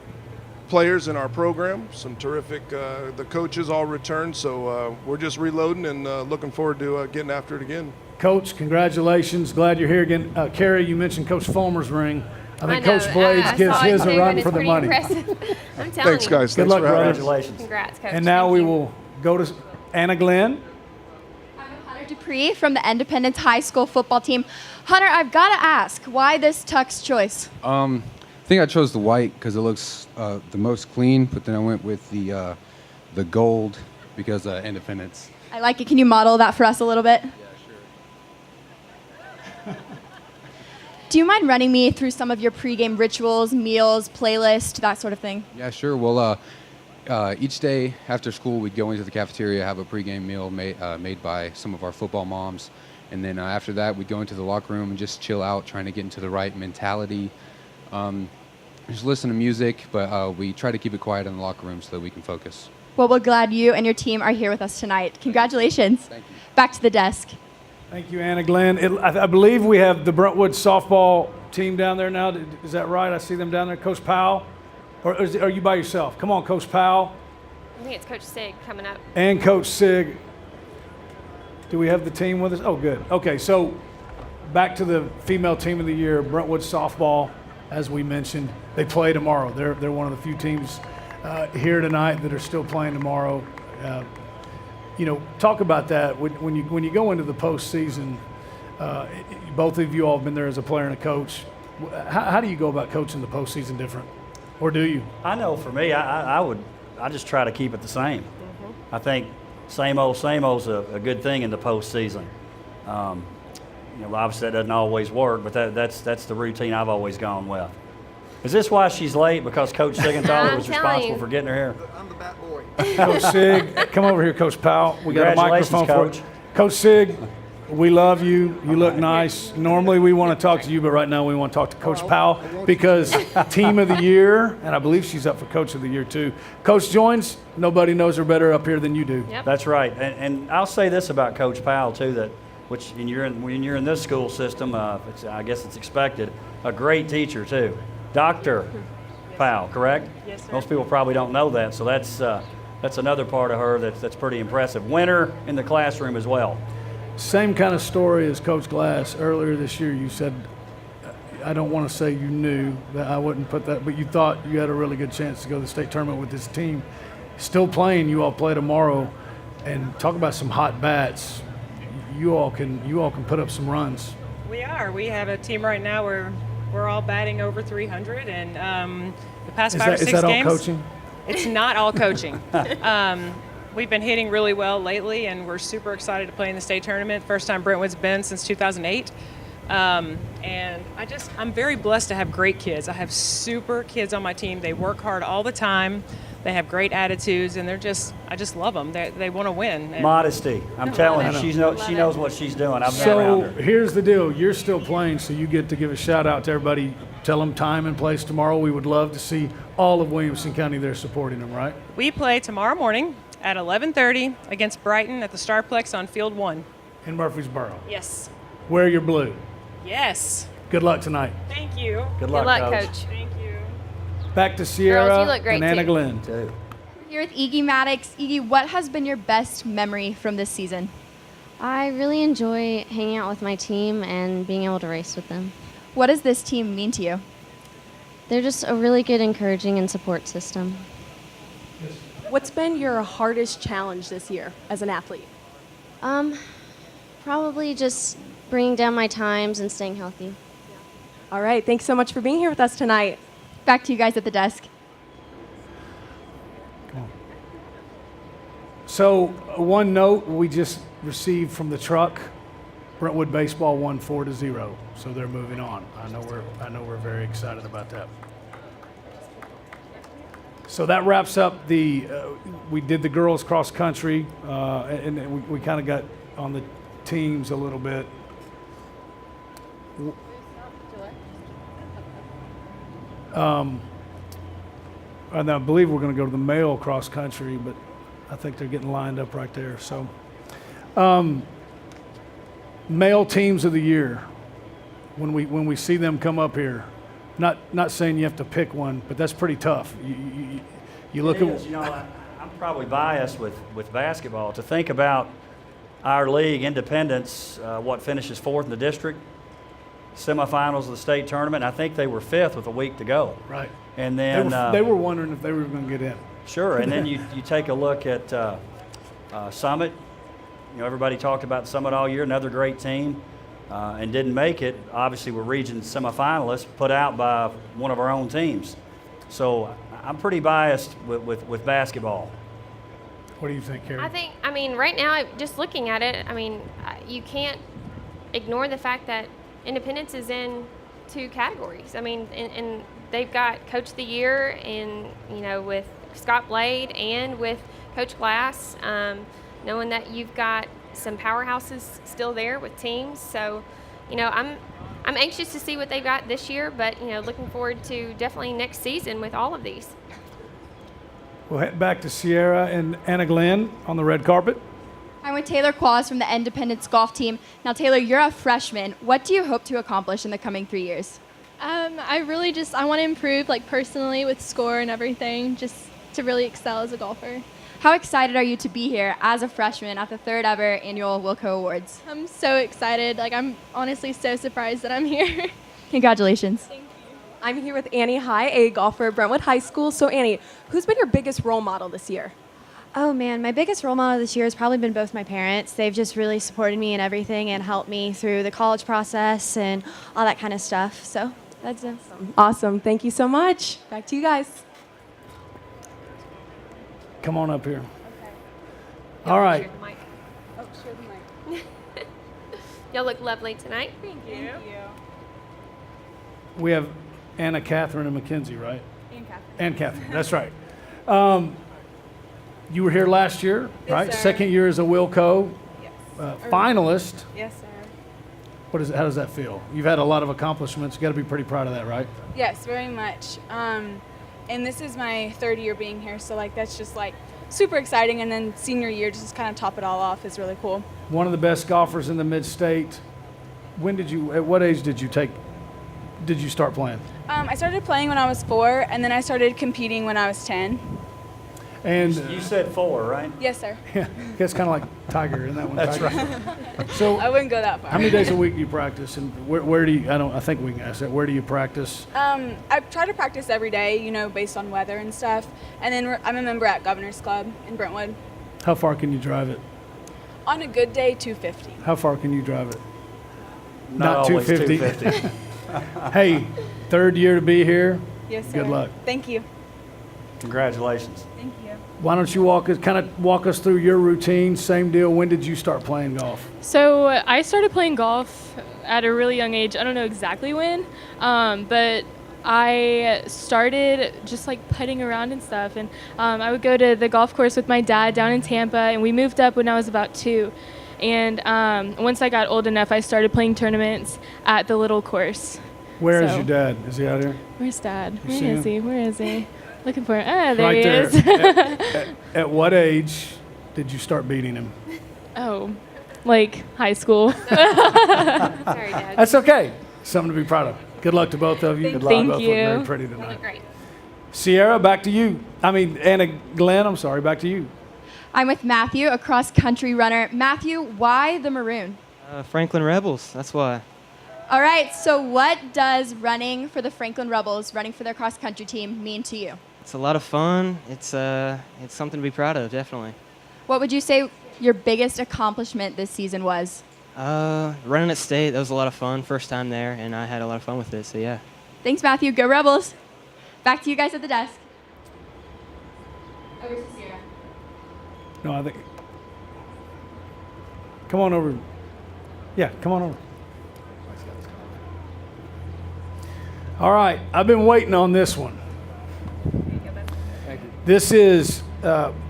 players in our program. Some terrific. The coaches all returned, so we're just reloading and looking forward to getting after it again. Coach, congratulations. Glad you're here again. Carrie, you mentioned Coach Fulmer's ring. I think know, Coach Blades gives his a run for the money. I'm telling Thanks, you. guys. Good Thanks luck, for having brother. us. Congratulations. Congrats, Coach. And now Thank we you. will go to Anna Glenn. Hunter Dupree from the Independence High School football team. Hunter, I've got to ask, why this tux choice? I think I chose the white because it looks the most clean, but then I went with the gold because Independence. I like it. Can you model that for us a little bit? Yeah, sure. Do you mind running me through some of your pregame rituals, meals, playlist, that sort of thing? Yeah, sure. Well, each day after school, we'd go into the cafeteria, have a pregame meal made by some of our football moms. And then after that, we'd go into the locker room and just chill out, trying to get into the right mentality. Just listen to music, but we try to keep it quiet in the locker room so that we can focus. Well, we're glad you and your team are here with us tonight. Congratulations. Thank you. Back to the desk. Thank you, Anna Glenn. I believe we have the Brentwood softball team down there now. Is that right? I see them down there. Coach Powell? Or are you by yourself? Come on, Coach Powell. I think it's Coach Sig coming up. And Coach Sig. Do we have the team with us? Oh, good. Okay, so back to the female team of the year, Brentwood softball, as we mentioned. They play tomorrow. They're one of the few teams here tonight that are still playing tomorrow. You know, talk about that. When you go into the postseason, both of you all have been there as a player and a coach. How do you go about coaching the postseason different? Or do you? I know for me, I just try to keep it the same. I think same old is a good thing in the postseason. You know, obviously that doesn't always work, but that's the routine I've always gone with. Is this why she's late? Because Coach Sigenthaler was responsible for getting her here? I'm the bat boy. Coach Sig, come over here, Coach Powell. We got a microphone Coach. for you. Coach Sig, we love you. You look nice. Normally we want to talk to you, but right now we want to talk to Coach Powell because Team of the Year, and I believe she's up for Coach of the Year too. Coach joins. Nobody knows her better up here than you do. Yep. That's right. And I'll say this about Coach Powell too, that when you're in this school system, I guess it's expected, a great teacher too. Dr. Powell, correct? Yes, sir. Most people probably don't know that, so that's another part of her that's pretty impressive. Winner in the classroom as well. Same kind of story as Coach Glass. Earlier this year you said, I don't want to say you knew, that I wouldn't put that, but you thought you had a really good chance to go to the state tournament with this team. Still playing, you all play tomorrow, and talk about some hot bats. You all can put up some runs. We are. We have a team right now where we're all batting over 300, and the past 5 or 6 games. Is that all games. coaching? It's not all coaching. We've been hitting really well lately, and we're super excited to play in the state tournament. First time Brentwood's been since 2008. And I'm very blessed to have great kids. I have super kids on my team. They work hard all the time. They have great attitudes, and I just love them. They want to win. And Modesty. I'm telling you, she knows what she's doing. I've been around her. So here's the deal. You're still playing, so you get to give a shout out to everybody. Tell them time and place tomorrow. We would love to see all of Williamson County there supporting them, right? we play tomorrow morning at 11:30 against Brighton at the Starplex on Field 1. In Murfreesboro. Yes. Wear your blue. Yes. Good luck tonight. Thank you. Good luck, Coach. Thank you. Back to Sierra Girls, you look great and Anna too. Glenn. We're here with Iggy Maddox. Iggy, what has been your best memory from this season? I really enjoy hanging out with my team and being able to race with them. What does this team mean to you? They're just a really good encouraging and support system. What's been your hardest challenge this year as an athlete? Probably just bringing down my times and staying healthy. All right, thanks so much for being here with us tonight. Back to you guys at the desk. So one note we just received from the truck, Brentwood baseball won 4-0, so they're moving on. I know we're very excited about that. So that wraps up we did the girls cross country, and we kind of got on the teams a little bit. And I believe we're going to go to the male cross country, but I think they're getting lined up right there. So, male teams of the year, when we see them come up here, not saying you have to pick one, but that's pretty tough. You look at. You know, I'm probably biased with basketball to think about our league, Independence, what finishes 4th in the district, semifinals of the state tournament. I think they were 5th with a week to go. Right. And then they were wondering if they were going to get in. Sure. And then you take a look at Summit. You know, everybody talked about Summit all year, another great team, and didn't make it. Obviously, we're region semifinalists put out by one of our own teams. So I'm pretty biased with basketball. What do you think, Carrie? I mean, right now, just looking at it, you can't ignore the fact that Independence is in 2 categories. I mean, and they've got Coach of the Year and, with Scott Blade and with Coach Glass, knowing that you've got some powerhouses still there with teams. So, I'm anxious to see what they've got this year, but, looking forward to definitely next season with all of these. We'll head back to Sierra and Anna Glenn on the red carpet. I'm with Taylor Quaz from the Independence golf team. Now, Taylor, you're a freshman. What do you hope to accomplish in the coming 3 years? I want to improve, personally with score and everything, just to really excel as a golfer. How excited are you to be here as a freshman at the 3rd ever annual WILLCO Awards? I'm so excited. I'm honestly so surprised that I'm here. Congratulations. Thank you. I'm here with Annie High, a golfer at Brentwood High School. So Annie, who's been your biggest role model this year? Oh man, my biggest role model this year has probably been both my parents. They've just really supported me in everything and helped me through the college process and all that kind of stuff. So that's it. Awesome. Thank you so much. Back to you guys. Come on up here. Okay. All right. Share the mic. Oh, share the mic. Y'all look lovely tonight. Thank you. We have Anna, Catherine, and Mackenzie, right? And Catherine. That's right. You were here last year, right? Yes, sir. Second year as a WILLCO. Yes. Finalist. Yes, sir. How does that feel? You've had a lot of accomplishments. You got to be pretty proud of that, right? Yes, very much. And this is my 3rd year being here, so that's just super exciting. And then senior year, just kind of top it all off, is really cool. One of the best golfers in the mid-state. At what age did you start playing? I started playing when I was 4, and then I started competing when I was 10. And you said 4, right? Yes, sir. Yeah, it's kind of like Tiger in that one. That's Tiger. right. So I wouldn't go that far. How many days a week do you practice, and where do you? I think we can ask that. Where do you practice? I try to practice every day, based on weather and stuff. And then I'm a member at Governor's Club in Brentwood. How far can you drive it? On a good day, 250. How far can you drive it? Not always 250. Hey, 3rd year to be here. Yes, sir. Good luck. Thank you. Congratulations. Thank you. Why don't you walk us through your routine? Same deal. When did you start playing golf? So I started playing golf at a really young age. I don't know exactly when, but I started just putting around and stuff. And I would go to the golf course with my dad down in Tampa, and we moved up when I was about 2. And once I got old enough, I started playing tournaments at the little course. Where is your dad? Is he out here? Where's Dad? You see him? Where is he? Looking for him. Ah, there Right he there. is. At what age did you start beating him? Oh, high school. Sorry, Dad. That's okay. Something to be proud of. Good luck to both of you. Thank Good luck. you. Both look very pretty You tonight. look great. Sierra, back to you. Anna Glenn, I'm sorry, back to you. I'm with Matthew, a cross-country runner. Matthew, why the maroon? Franklin Rebels, that's why. All right, so what does running for the Franklin Rebels, running for their cross-country team, mean to you? It's a lot of fun. It's something to be proud of, definitely. What would you say your biggest accomplishment this season was? Running at state, that was a lot of fun. First time there, and I had a lot of fun with it, so yeah. Thanks, Matthew. Go Rebels. Back to you guys at the desk. Over to Sierra. No, I think. Come on over. Yeah, come on over. All right, I've been waiting on this one. This is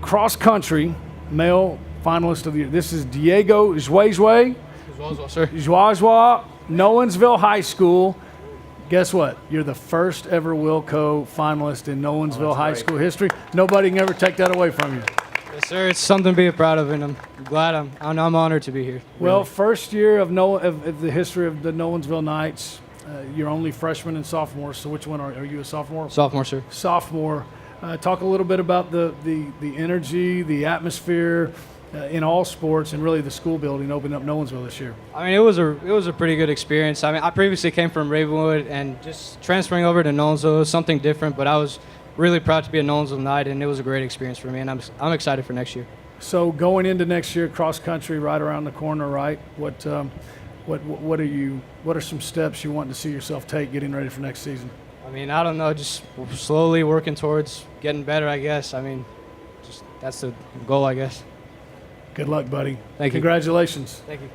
cross country male finalist of the year. This is Diego Zhuezhue. Zhuezhue, Nolensville High School. Guess what? You're the first ever WILLCO finalist in Nolensville High School history. Nobody can ever take that away from you. Yes, sir. It's something to be proud of, and I'm glad. I'm honored to be here. Well, really. first year of the history of the Nolensville Knights. You're only freshman and sophomore. So which one are you? A sophomore? Sophomore, sir. Sophomore. Talk a little bit about the energy, the atmosphere in all sports, and really the school building opening up Nolensville this year. I mean, it was a pretty good experience. I mean, I previously came from Ravenwood, and just transferring over to Nolensville was something different. But I was really proud to be a Nolensville Knight, and it was a great experience for me. And I'm excited for next year. So going into next year, cross country right around the corner, right? What are some steps you want to see yourself take getting ready for next season? I mean, I don't know, just slowly working towards getting better, I guess. I mean, just that's the goal, I guess. Good luck, buddy. Thank you. Congratulations. Thank you.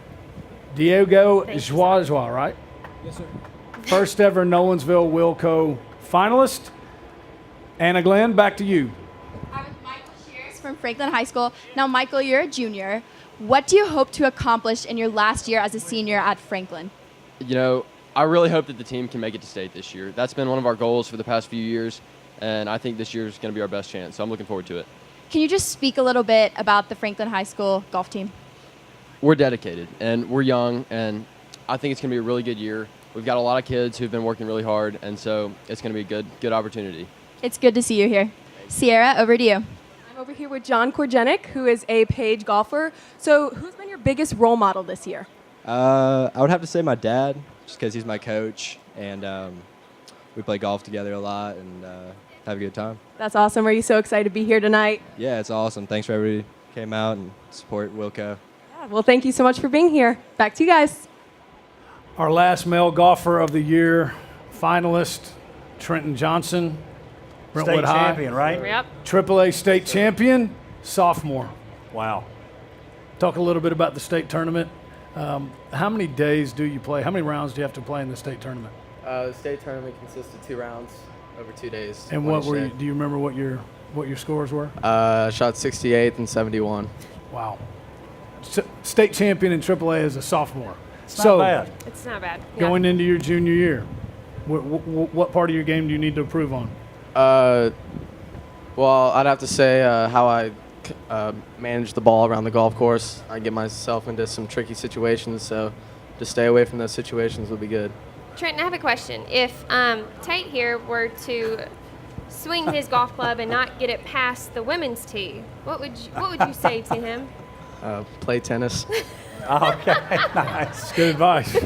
Diego Zhuezhue, right? Yes, sir. First ever Nolensville WILLCO finalist. Anna Glenn, back to you. I'm with Michael Shears from Franklin High School. Now, Michael, you're a junior. What do you hope to accomplish in your last year as a senior at Franklin? You know, I really hope that the team can make it to state this year. That's been one of our goals for the past few years, and I think this year is going to be our best chance, so I'm looking forward to it. Can you just speak a little bit about the Franklin High School golf team? We're dedicated, and we're young, and I think it's going to be a really good year. We've got a lot of kids who've been working really hard, and so it's going to be a good opportunity. It's good to see you here. Sierra, over to you. I'm over here with John Korjenik, who is a Page golfer. So who's been your biggest role model this year? I would have to say my dad, just because he's my coach, and we play golf together a lot and have a good time. That's awesome. Are you so excited to be here tonight? Yeah, it's awesome. Thanks for everybody who came out and support WILLCO. Yeah, well, thank you so much for being here. Back to you guys. Our last male golfer of the year finalist, Trenton Johnson. Brentwood State High. champion, right? Yep. AAA state champion, sophomore. Wow. Talk a little bit about the state tournament. How many days do you play? How many rounds do you have to play in the state tournament? The state tournament consists of 2 rounds over 2 days. And what were you, do you remember what your scores were? Shot 68 and 71. Wow. State champion in AAA as a sophomore. It's not bad. It's not bad. Yeah. Going into your junior year, what part of your game do you need to improve on? Well, I'd have to say how I manage the ball around the golf course. I get myself into some tricky situations, so to stay away from those situations would be good. Trenton, I have a question. If Tate here were to swing his golf club and not get it past the women's tee, what would you say to him? Play tennis. Okay, nice. Good advice.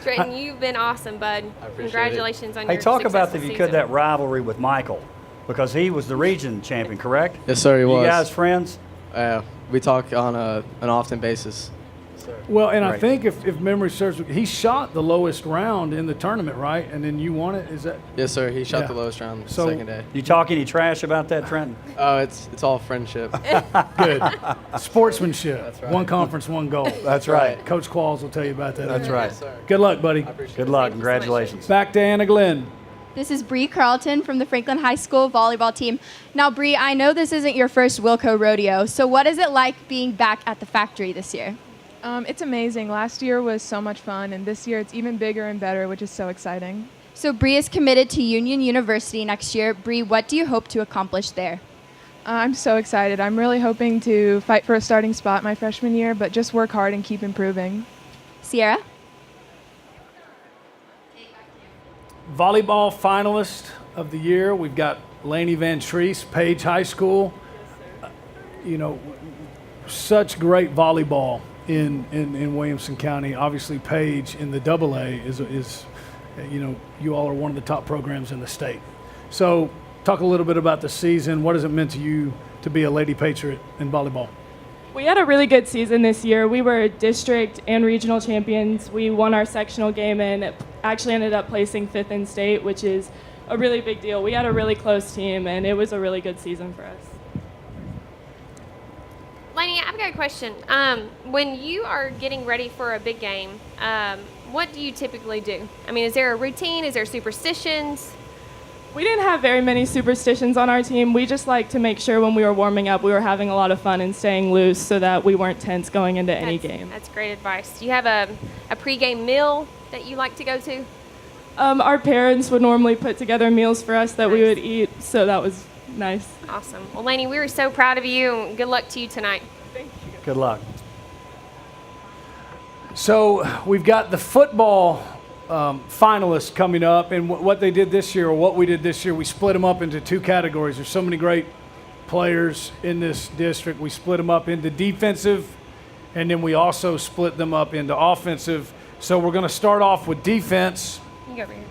Trenton, you've been awesome, bud. Congratulations on your Hey, talk about, successful if you season. could, that rivalry with Michael, because he was the region champion, correct? Yes, sir, he was. You guys friends? We talk on an often basis. Well, and I Right. think if memory serves, he shot the lowest round in the tournament, right? And then you won it. Is that? Yes, sir. He shot Yeah. the lowest round the So- second day. You talk any trash about that, Trenton? Oh, it's all friendship. Good. Sportsmanship. That's right. One conference, one goal. That's right. Coach Qualls will tell you about that. That's right. Yes, sir. Good luck, buddy. Good luck. Congratulations. Back to Anna Glenn. This is Bree Carlton from the Franklin High School volleyball team. Now, Bree, I know this isn't your first WILLCO rodeo, so what is it like being back at the factory this year? It's amazing. Last year was so much fun, and this year it's even bigger and better, which is so exciting. So Bree is committed to Union University next year. Bree, what do you hope to accomplish there? I'm so excited. I'm really hoping to fight for a starting spot my freshman year, but just work hard and keep improving. Sierra? Volleyball finalist of the year. We've got Lainey Van Treese, Page High School. Such great volleyball in Williamson County. Obviously, Page in the AA is you all are one of the top programs in the state. So talk a little bit about the season. What has it meant to you to be a Lady Patriot in volleyball? We had a really good season this year. We were district and regional champions. We won our sectional game and actually ended up placing 5th in state, which is a really big deal. We had a really close team, and it was a really good season for us. Lainey, I've got a question. When you are getting ready for a big game, what do you typically do? I mean, is there a routine? Is there superstitions? We didn't have very many superstitions on our team. We just like to make sure when we were warming up, we were having a lot of fun and staying loose so that we weren't tense going into any game. That's great advice. Do you have a pregame meal that you like to go to? Our parents would normally put together meals for us that we would eat, so that was nice. Awesome. Well, Lainey, we were so proud of you. Good luck to you tonight. Thank you. Good luck. So we've got the football finalists coming up, and what they did this year, or what we did this year, we split them up into two categories. There's so many great players in this district. We split them up into defensive, and then we also split them up into offensive. So we're going to start off with defense. You go over here.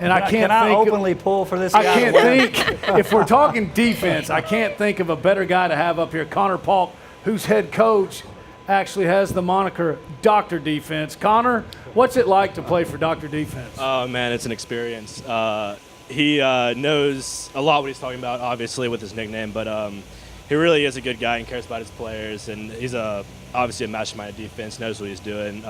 And I can't Can I think openly pull for this guy? I can't think, if we're talking defense, I can't think of a better guy to have up here. Connor Paulk, whose head coach actually has the moniker Dr. Defense. Connor, what's it like to play for Dr. Defense? Oh, man, it's an experience. He knows a lot what he's talking about, obviously, with his nickname, but he really is a good guy and cares about his players, and he's obviously a mastermind of defense, knows what he's doing,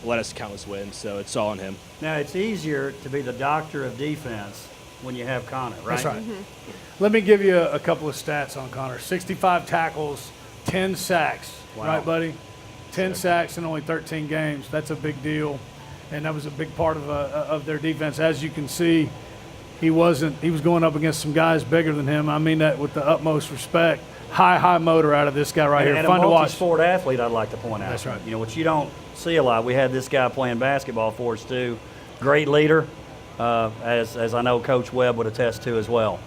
led us to countless wins, so it's all on him. Now, it's easier to be the doctor of defense when you have Connor, right? That's right. Let me give you a couple of stats on Connor. 65 tackles, 10 sacks. Wow. Right, buddy? 10 sacks in only 13 games. That's a big deal, and that was a big part of their defense. As you can see, he was going up against some guys bigger than him. I mean that with the utmost respect. High motor out of this guy right here. And Fun a to watch. multi-sport athlete, I'd like to point out. That's right. You know, which you don't see a lot. We had this guy playing basketball for us, too. Great leader, as I know Coach Webb would attest to as well.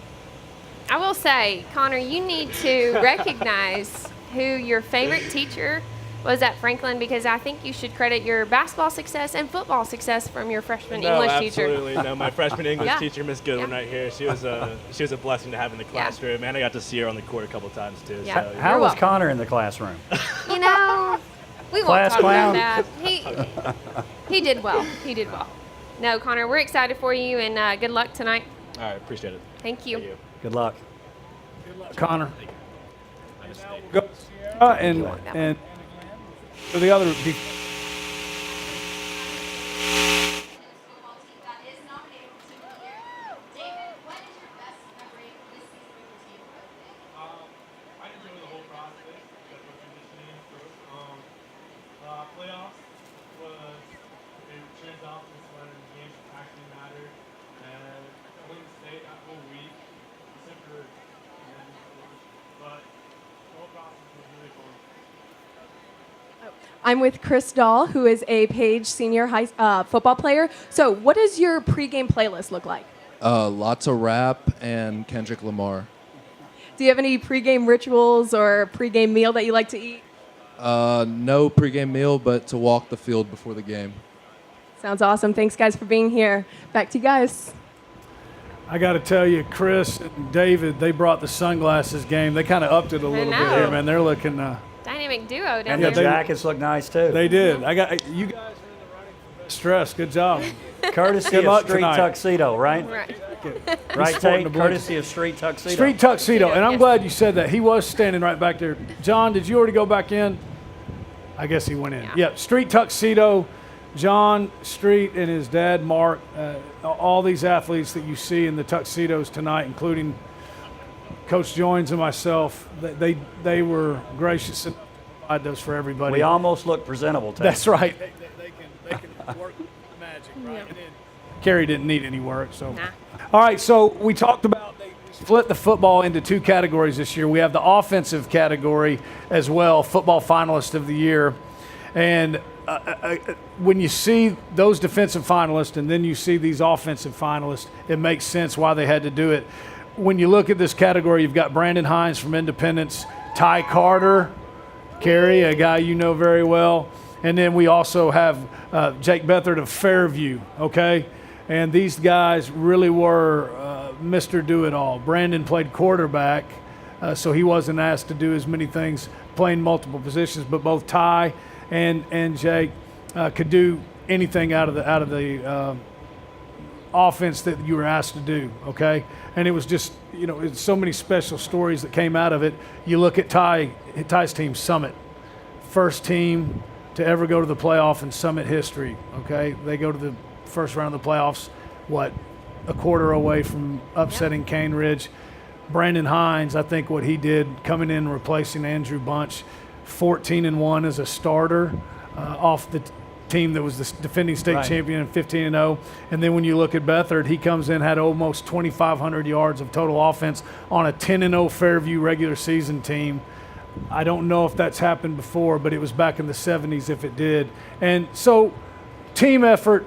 I will say, Connor, you need to recognize who your favorite teacher was at Franklin, because I think you should credit your basketball success and football success from your freshman English teacher. Absolutely. No, my freshman English Yeah. teacher, Miss Goodwin, right here. She was a blessing to have in the classroom, and I got to see her on the court a couple times too. Yeah. So, How was Connor in the classroom? You know, we won't Class talk clown? about that. He did well. He did well. No, Connor, we're excited for you, and good luck tonight. All right, appreciate it. Thank you. Good luck. Connor. Go. And for the other playoffs was a transoff when games actually mattered, and Williamson State that whole week, except for but the whole process was really fun. I'm with Chris Dahl, who is a Page senior high football player. So what does your pregame playlist look like? Lots of rap and Kendrick Lamar. Do you have any pregame rituals or pregame meal that you like to eat? No pregame meal, but to walk the field before the game. Sounds awesome. Thanks, guys, for being here. Back to you guys. I got to tell you, Chris and David, they brought the sunglasses game. They kind of upped it a little bit here, man. They're looking. Dynamic duo down And there. the jackets look nice, too. They did. I got you guys are in the running for best dress. Good job. Courtesy Good of luck Street tonight. Tuxedo, right? Right. Right, sporting Tate? the blue. Courtesy of Street Tuxedo. Street Tuxedo, and I'm glad you said that. He was standing right back there. John, did you already go back in? I guess he went in. Yeah, Street Tuxedo. John Street and his dad, Mark, all these athletes that you see in the tuxedos tonight, including Coach Joins and myself, they were gracious and provide those for everybody. We almost look presentable, Tate. That's right. They can work the magic, right? And then Carrie didn't need any work, so. Nah. All right, so we talked about they split the football into two categories this year. We have the offensive category as well, football finalist of the year. And when you see those defensive finalists and then you see these offensive finalists, it makes sense why they had to do it. When you look at this category, you've got Brandon Hines from Independence, Ty Carter, Carrie, a guy you know very well, and then we also have Jake Bethard of Fairview, okay? And these guys really were Mr. Do-It-All. Brandon played quarterback, so he wasn't asked to do as many things, playing multiple positions, but both Ty and Jake could do anything out of the offense that you were asked to do, okay? And it was just, it's so many special stories that came out of it. You look at Ty's team, Summit, first team to ever go to the playoff in Summit history, okay? They go to the first round of the playoffs, a quarter away from upsetting Cane Ridge. Brandon Hines, I think what he did coming in and replacing Andrew Bunch, 14-1 as a starter off the team that was the defending state champion and 15-0. And then when you look at Bethard, he comes in, had almost 2,500 yards of total offense on a 10-0 Fairview regular season team. I don't know if that's happened before, but it was back in the 70s if it did. And so team effort,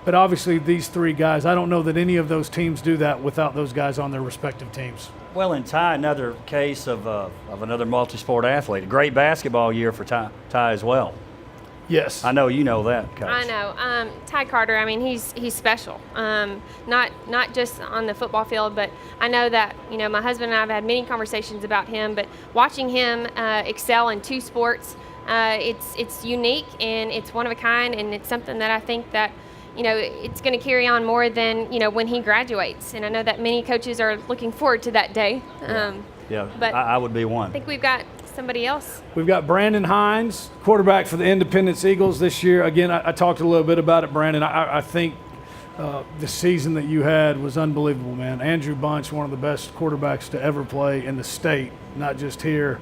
but obviously these three guys, I don't know that any of those teams do that without those guys on their respective teams. Well, and Ty, another case of another multi-sport athlete. A great basketball year for Ty as well. Yes. I know you know that, Coach. I know. Ty Carter, I mean, he's special. Not just on the football field, but I know that, my husband and I have had many conversations about him, but watching him excel in two sports, it's unique and it's one of a kind, and it's something that I think that, it's going to carry on more than, when he graduates. And I know that many coaches are looking forward to that day. Yeah, but I would be one. I think we've got somebody else. We've got Brandon Hines, quarterback for the Independence Eagles this year. Again, I talked a little bit about it, Brandon. I think the season that you had was unbelievable, man. Andrew Bunch, one of the best quarterbacks to ever play in the state, not just here.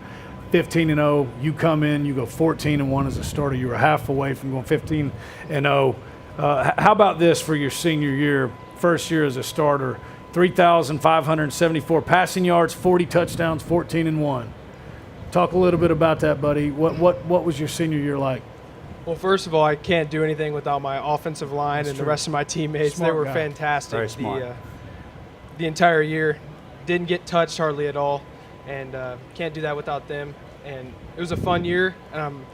15-0, you come in, you go 14-1 as a starter. You were half away from going 15-0. How about this for your senior year, first year as a starter? 3,574 passing yards, 40 touchdowns, 14-1. Talk a little bit about that, buddy. What was your senior year like? Well, first of all, I can't do anything without my offensive line and the rest of my teammates. Smart they were guy. fantastic. Very smart. The entire year, didn't get touched hardly at all, and can't do that without them. And it was a fun year, and I'm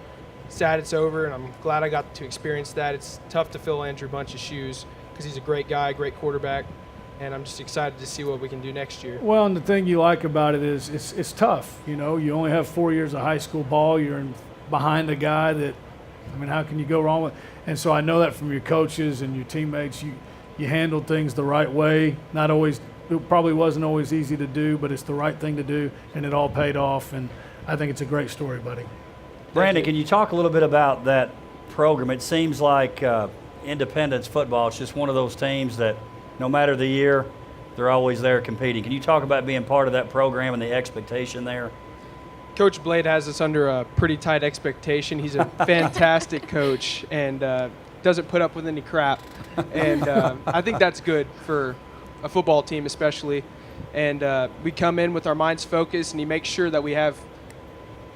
sad it's over, and I'm glad I got to experience that. It's tough to fill Andrew Bunch's shoes because he's a great guy, great quarterback, and I'm just excited to see what we can do next year. Well, and the thing you like about it is it's tough. You only have 4 years of high school ball. You're behind a guy that, how can you go wrong with? And so I know that from your coaches and your teammates, you handled things the right way. Not always, it probably wasn't always easy to do, but it's the right thing to do, and it all paid off. And I think it's a great story, buddy. Brandon, can you talk a little bit about that program? It seems like Independence football is just one of those teams that no matter the year, they're always there competing. Can you talk about being part of that program and the expectation there? Coach Blade has us under a pretty tight expectation. He's a fantastic coach and doesn't put up with any crap. And I think that's good for a football team especially. And we come in with our minds focused, and he makes sure that we have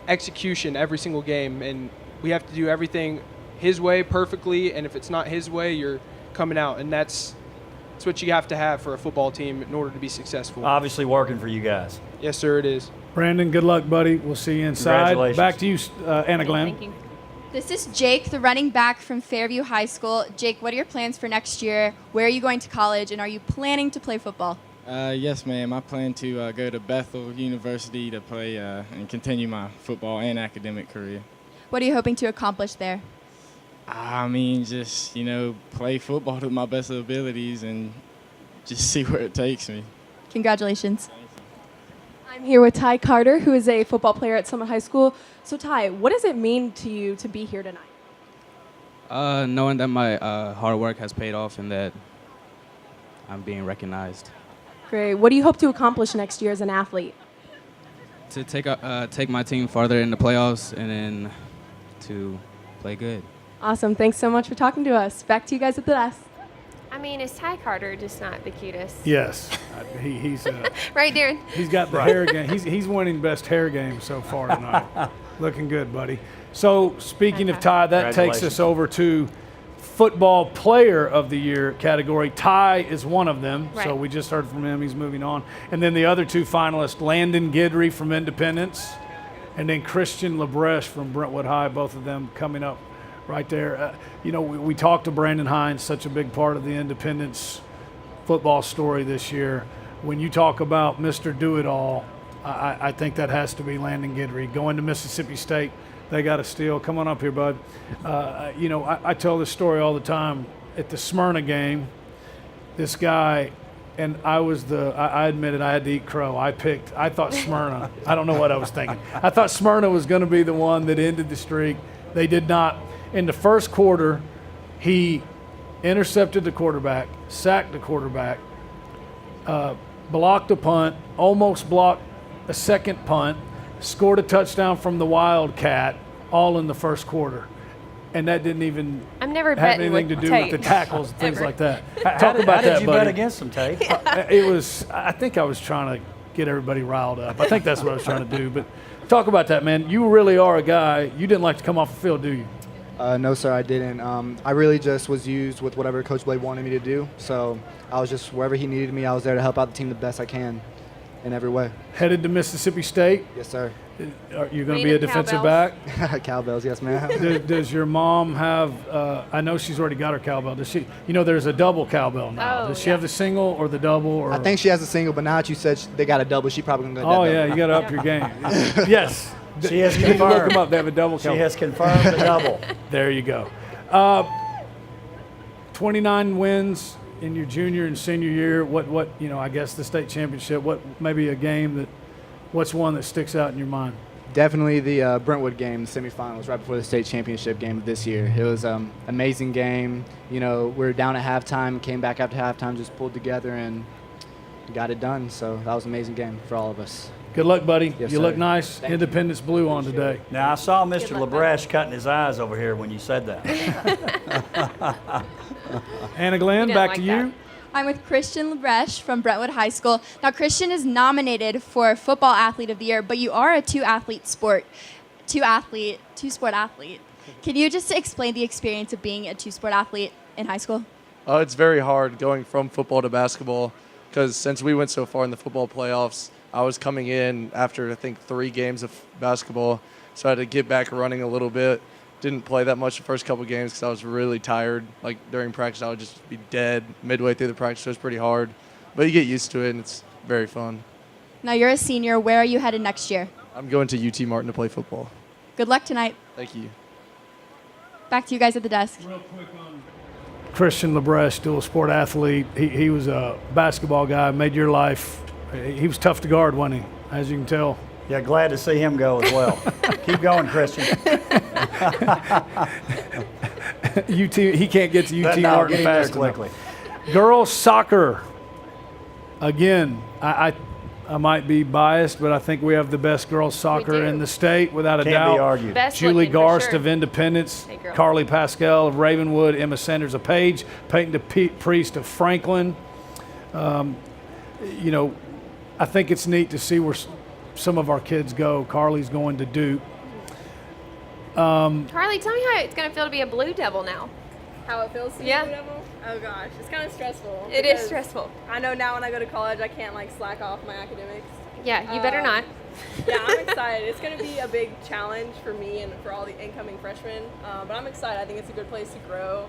execution every single game, and we have to do everything his way perfectly, and if it's not his way, you're coming out, and that's what you have to have for a football team in order to be successful. Obviously working for you guys. Yes, sir, it is. Brandon, good luck, buddy. We'll see you inside. Congratulations. Back to you, Anna Glenn. Thank you. This is Jake, the running back from Fairview High School. Jake, what are your plans for next year? Where are you going to college, and are you planning to play football? Yes, ma'am. I plan to go to Bethel University to play and continue my football and academic career. What are you hoping to accomplish there? Just, play football to my best abilities and just see where it takes me. Congratulations. I'm here with Ty Carter, who is a football player at Summit High School. So, Ty, what does it mean to you to be here tonight? Knowing that my hard work has paid off and that I'm being recognized. Great. What do you hope to accomplish next year as an athlete? To take my team farther in the playoffs and then to play good. Awesome. Thanks so much for talking to us. Back to you guys at the desk. Is Ty Carter just not the cutest? Yes. He's right there. He's got the hair game. He's winning best hair game so far tonight. Looking good, buddy. So speaking of Ty, that takes us over to Football Player of the Year category. Ty is one of them, so we just heard from him. He's moving on. And then the other two finalists, Landon Guidry from Independence, and then Christian Labreche from Brentwood High, both of them coming up right there. We talked to Brandon Hines, such a big part of the Independence football story this year. When you talk about Mr. Do-It-All, I think that has to be Landon Guidry. Going to Mississippi State, they got a steal. Come on up here, bud. I tell this story all the time. At the Smyrna game, this guy, and I admitted I had to eat crow. I thought Smyrna. I don't know what I was thinking. I thought Smyrna was going to be the one that ended the streak. They did not. In the first quarter, he intercepted the quarterback, sacked the quarterback, blocked a punt, almost blocked a second punt, scored a touchdown from the Wildcat, all in the first quarter. And that didn't even I'm never have betting anything to with do Tate. with the tackles and things Ever. like that. How Talk did, about how did that, you buddy. bet against them, Tate? It was, I think I was trying to get everybody riled up. I think that's what I was trying to do. But talk about that, man. You really are a guy. You didn't like to come off the field, do you? No, sir, I didn't. I really just was used with whatever Coach Blade wanted me to do. So I was just wherever he needed me, I was there to help out the team the best I can in every way. Headed to Mississippi State. Yes, sir. Are you going to be a defensive back? Cowbells, yes, ma'am. Does your mom have, I know she's already got her cowbell. Does she, there's a double cowbell now. Does she have the single or the double? Or? I think she has a single, but now that you said they got a double, she probably going to go Oh, that yeah, double. you got to up your game. Yes. She has You need to look confirmed. them up. They have a double She cowbell. has confirmed the double. There you go. 29 wins in your junior and senior year. What I guess the state championship. What maybe a game what's one that sticks out in your mind? Definitely the Brentwood game, the semifinals, right before the state championship game of this year. It was an amazing game. We were down at halftime, came back after halftime, just pulled together and got it done. So that was an amazing game for all of us. Good luck, buddy. Yes, you sir. look nice. Thank you. Independence blue on today. Now, I saw Mr. LeBrecht cutting his eyes over here when you said that. Anna Glenn, back like to that. you. I'm with Christian Lebrecht from Brentwood High School. Now, Christian is nominated for Football Athlete of the Year, but you are a two-sport athlete. Can you just explain the experience of being a two-sport athlete in high school? It's very hard going from football to basketball because since we went so far in the football playoffs, I was coming in after, I think, 3 games of basketball, so I had to get back running a little bit. Didn't play that much the first couple games because I was really tired. Like, during practice, I would just be dead midway through the practice, so it was pretty hard. But you get used to it, and it's very fun. Now, you're a senior. Where are you headed next year? I'm going to UT Martin to play football. Good luck tonight. Thank you. Back to you guys at the desk. Christian Lebrecht, dual sport athlete. He was a basketball guy, made your life. He was tough to guard, wasn't he? As you can tell. Yeah, glad to see him go as well. Keep going, Christian. UT, he can't get to UT No, Martin get him there fast quickly. enough. Girls soccer. Again, I might be biased, but I think we have the best girls soccer in the state, without a Can't doubt. be argued. Best Julie looking, for Garst sure. of Independence, Hey, girl. Carly Pascal of Ravenwood, Emma Sanders of Page, Peyton Priest of Franklin. I think it's neat to see where some of our kids go. Carly's going to Duke. Carly, tell me how it's going to feel to be a Blue Devil now. How it feels to Yeah. be a Blue Devil? Oh gosh, it's kind of stressful. It is because stressful. I know now when I go to college, I can't slack off my academics. Yeah, you better not. Yeah, I'm excited. It's going to be a big challenge for me and for all the incoming freshmen. But I'm excited. I think it's a good place to grow,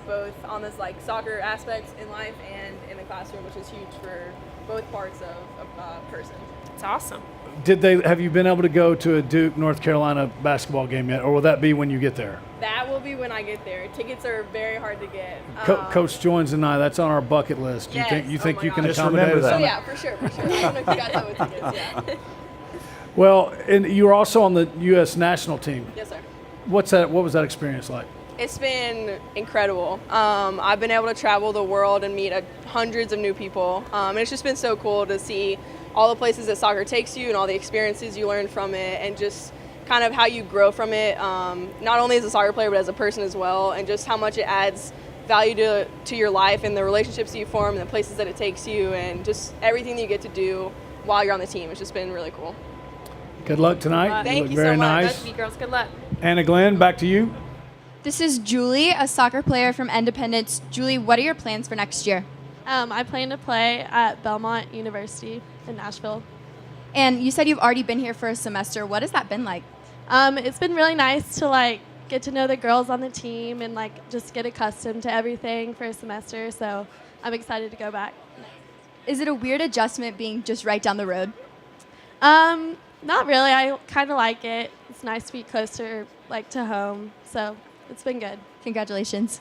both on this soccer aspects in life and in the classroom, which is huge for both parts of a person. It's awesome. Have you been able to go to a Duke, North Carolina basketball game yet, or will that be when you get there? That will be when I get there. Tickets are very hard to get. Coach joins tonight. That's on our bucket list. Yes. You think Oh you my can gosh. Just accommodate remember us that. on Oh yeah, for sure. I don't know if you got that with tickets. Yeah. Well, and you were also on the U.S. national team. Yes, sir. What was that experience like? It's been incredible. I've been able to travel the world and meet hundreds of new people. And it's just been so cool to see all the places that soccer takes you and all the experiences you learn from it and just kind of how you grow from it, not only as a soccer player but as a person as well, and just how much it adds value to your life and the relationships that you form and the places that it takes you and just everything that you get to do while you're on the team. It's just been really cool. Good luck tonight. Thank look you very so much. nice. You girls, good luck. Anna Glenn, back to you. This is Julie, a soccer player from Independence. Julie, what are your plans for next year? I plan to play at Belmont University in Nashville. And you said you've already been here for a semester. What has that been like? It's been really nice to get to know the girls on the team and just get accustomed to everything for a semester. So I'm excited to go back. Is it a weird adjustment being just right down the road? Not really. I kind of like it. It's nice to be closer to home. So it's been good. Congratulations.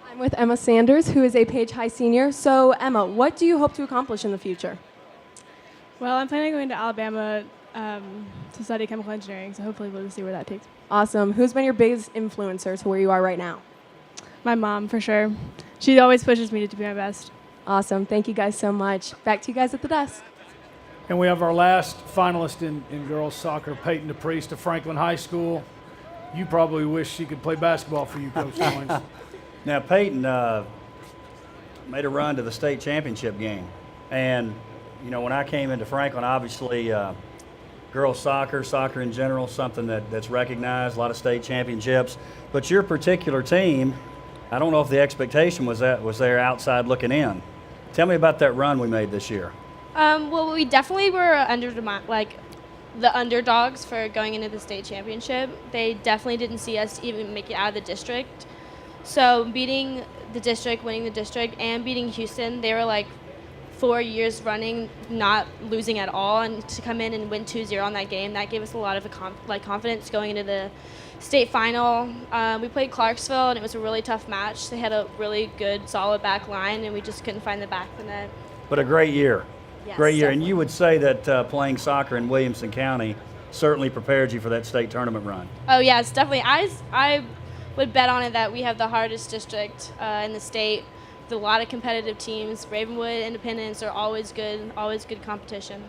I'm with Emma Sanders, who is a Page High senior. So Emma, what do you hope to accomplish in the future? Well, I'm planning on going to Alabama to study chemical engineering, so hopefully we'll see where that takes me. Awesome. Who's been your biggest influencer to where you are right now? My mom, for sure. She always pushes me to be my best. Awesome. Thank you guys so much. Back to you guys at the desk. And we have our last finalist in girls soccer, Peyton DePriest of Franklin High School. You probably wish she could play basketball for you, Coach Jones. Now, Peyton made a run to the state championship game. And, you know, when I came into Franklin, obviously girls soccer in general, something that's recognized, a lot of state championships. But your particular team, I don't know if the expectation was there outside looking in. Tell me about that run we made this year. Well, we definitely were the underdogs for going into the state championship. They definitely didn't see us even make it out of the district. So beating the district, winning the district, and beating Houston, they were like 4 years running, not losing at all, and to come in and win 2-0 on that game, that gave us a lot of confidence going into the state final. We played Clarksville, and it was a really tough match. They had a really good, solid back line, and we just couldn't find the back of the net. But a great year. Yes, Great year. definitely. And you would say that playing soccer in Williamson County certainly prepared you for that state tournament run. Oh, yeah, it's definitely. I would bet on it that we have the hardest district in the state with a lot of competitive teams. Ravenwood, Independence are always good competition.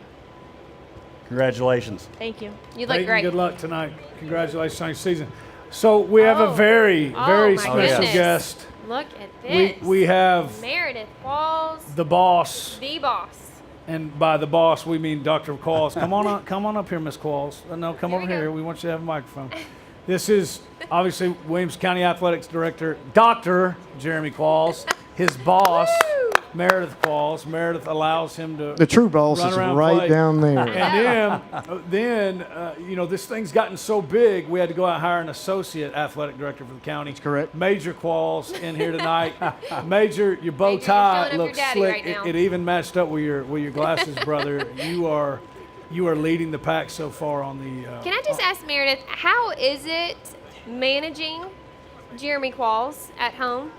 Congratulations. Thank you. You look Peyton, great. good luck tonight. Congratulations on your season. So we have a very my special goodness. guest. Look at this. We have Meredith Walls, the boss. the boss. And by the boss, we mean Dr. Qualls. Come on up here, Miss Qualls. No, come over here. We want you to have a microphone. This is obviously Williams County Athletics Director, Dr. Jeremy Qualls. His boss, Meredith Qualls. Meredith allows him to The true boss run is around right play. down there. And then you know, this thing's gotten so big, we had to go out and hire an associate athletic director for the county. That's correct. Major Qualls in here tonight. Major, your bow Major, you're tie showing up looks your daddy slick. right now. It even matched up with your glasses, brother. You are leading the pack so far on the. Can I just ask Meredith, how is it managing Jeremy Qualls at home?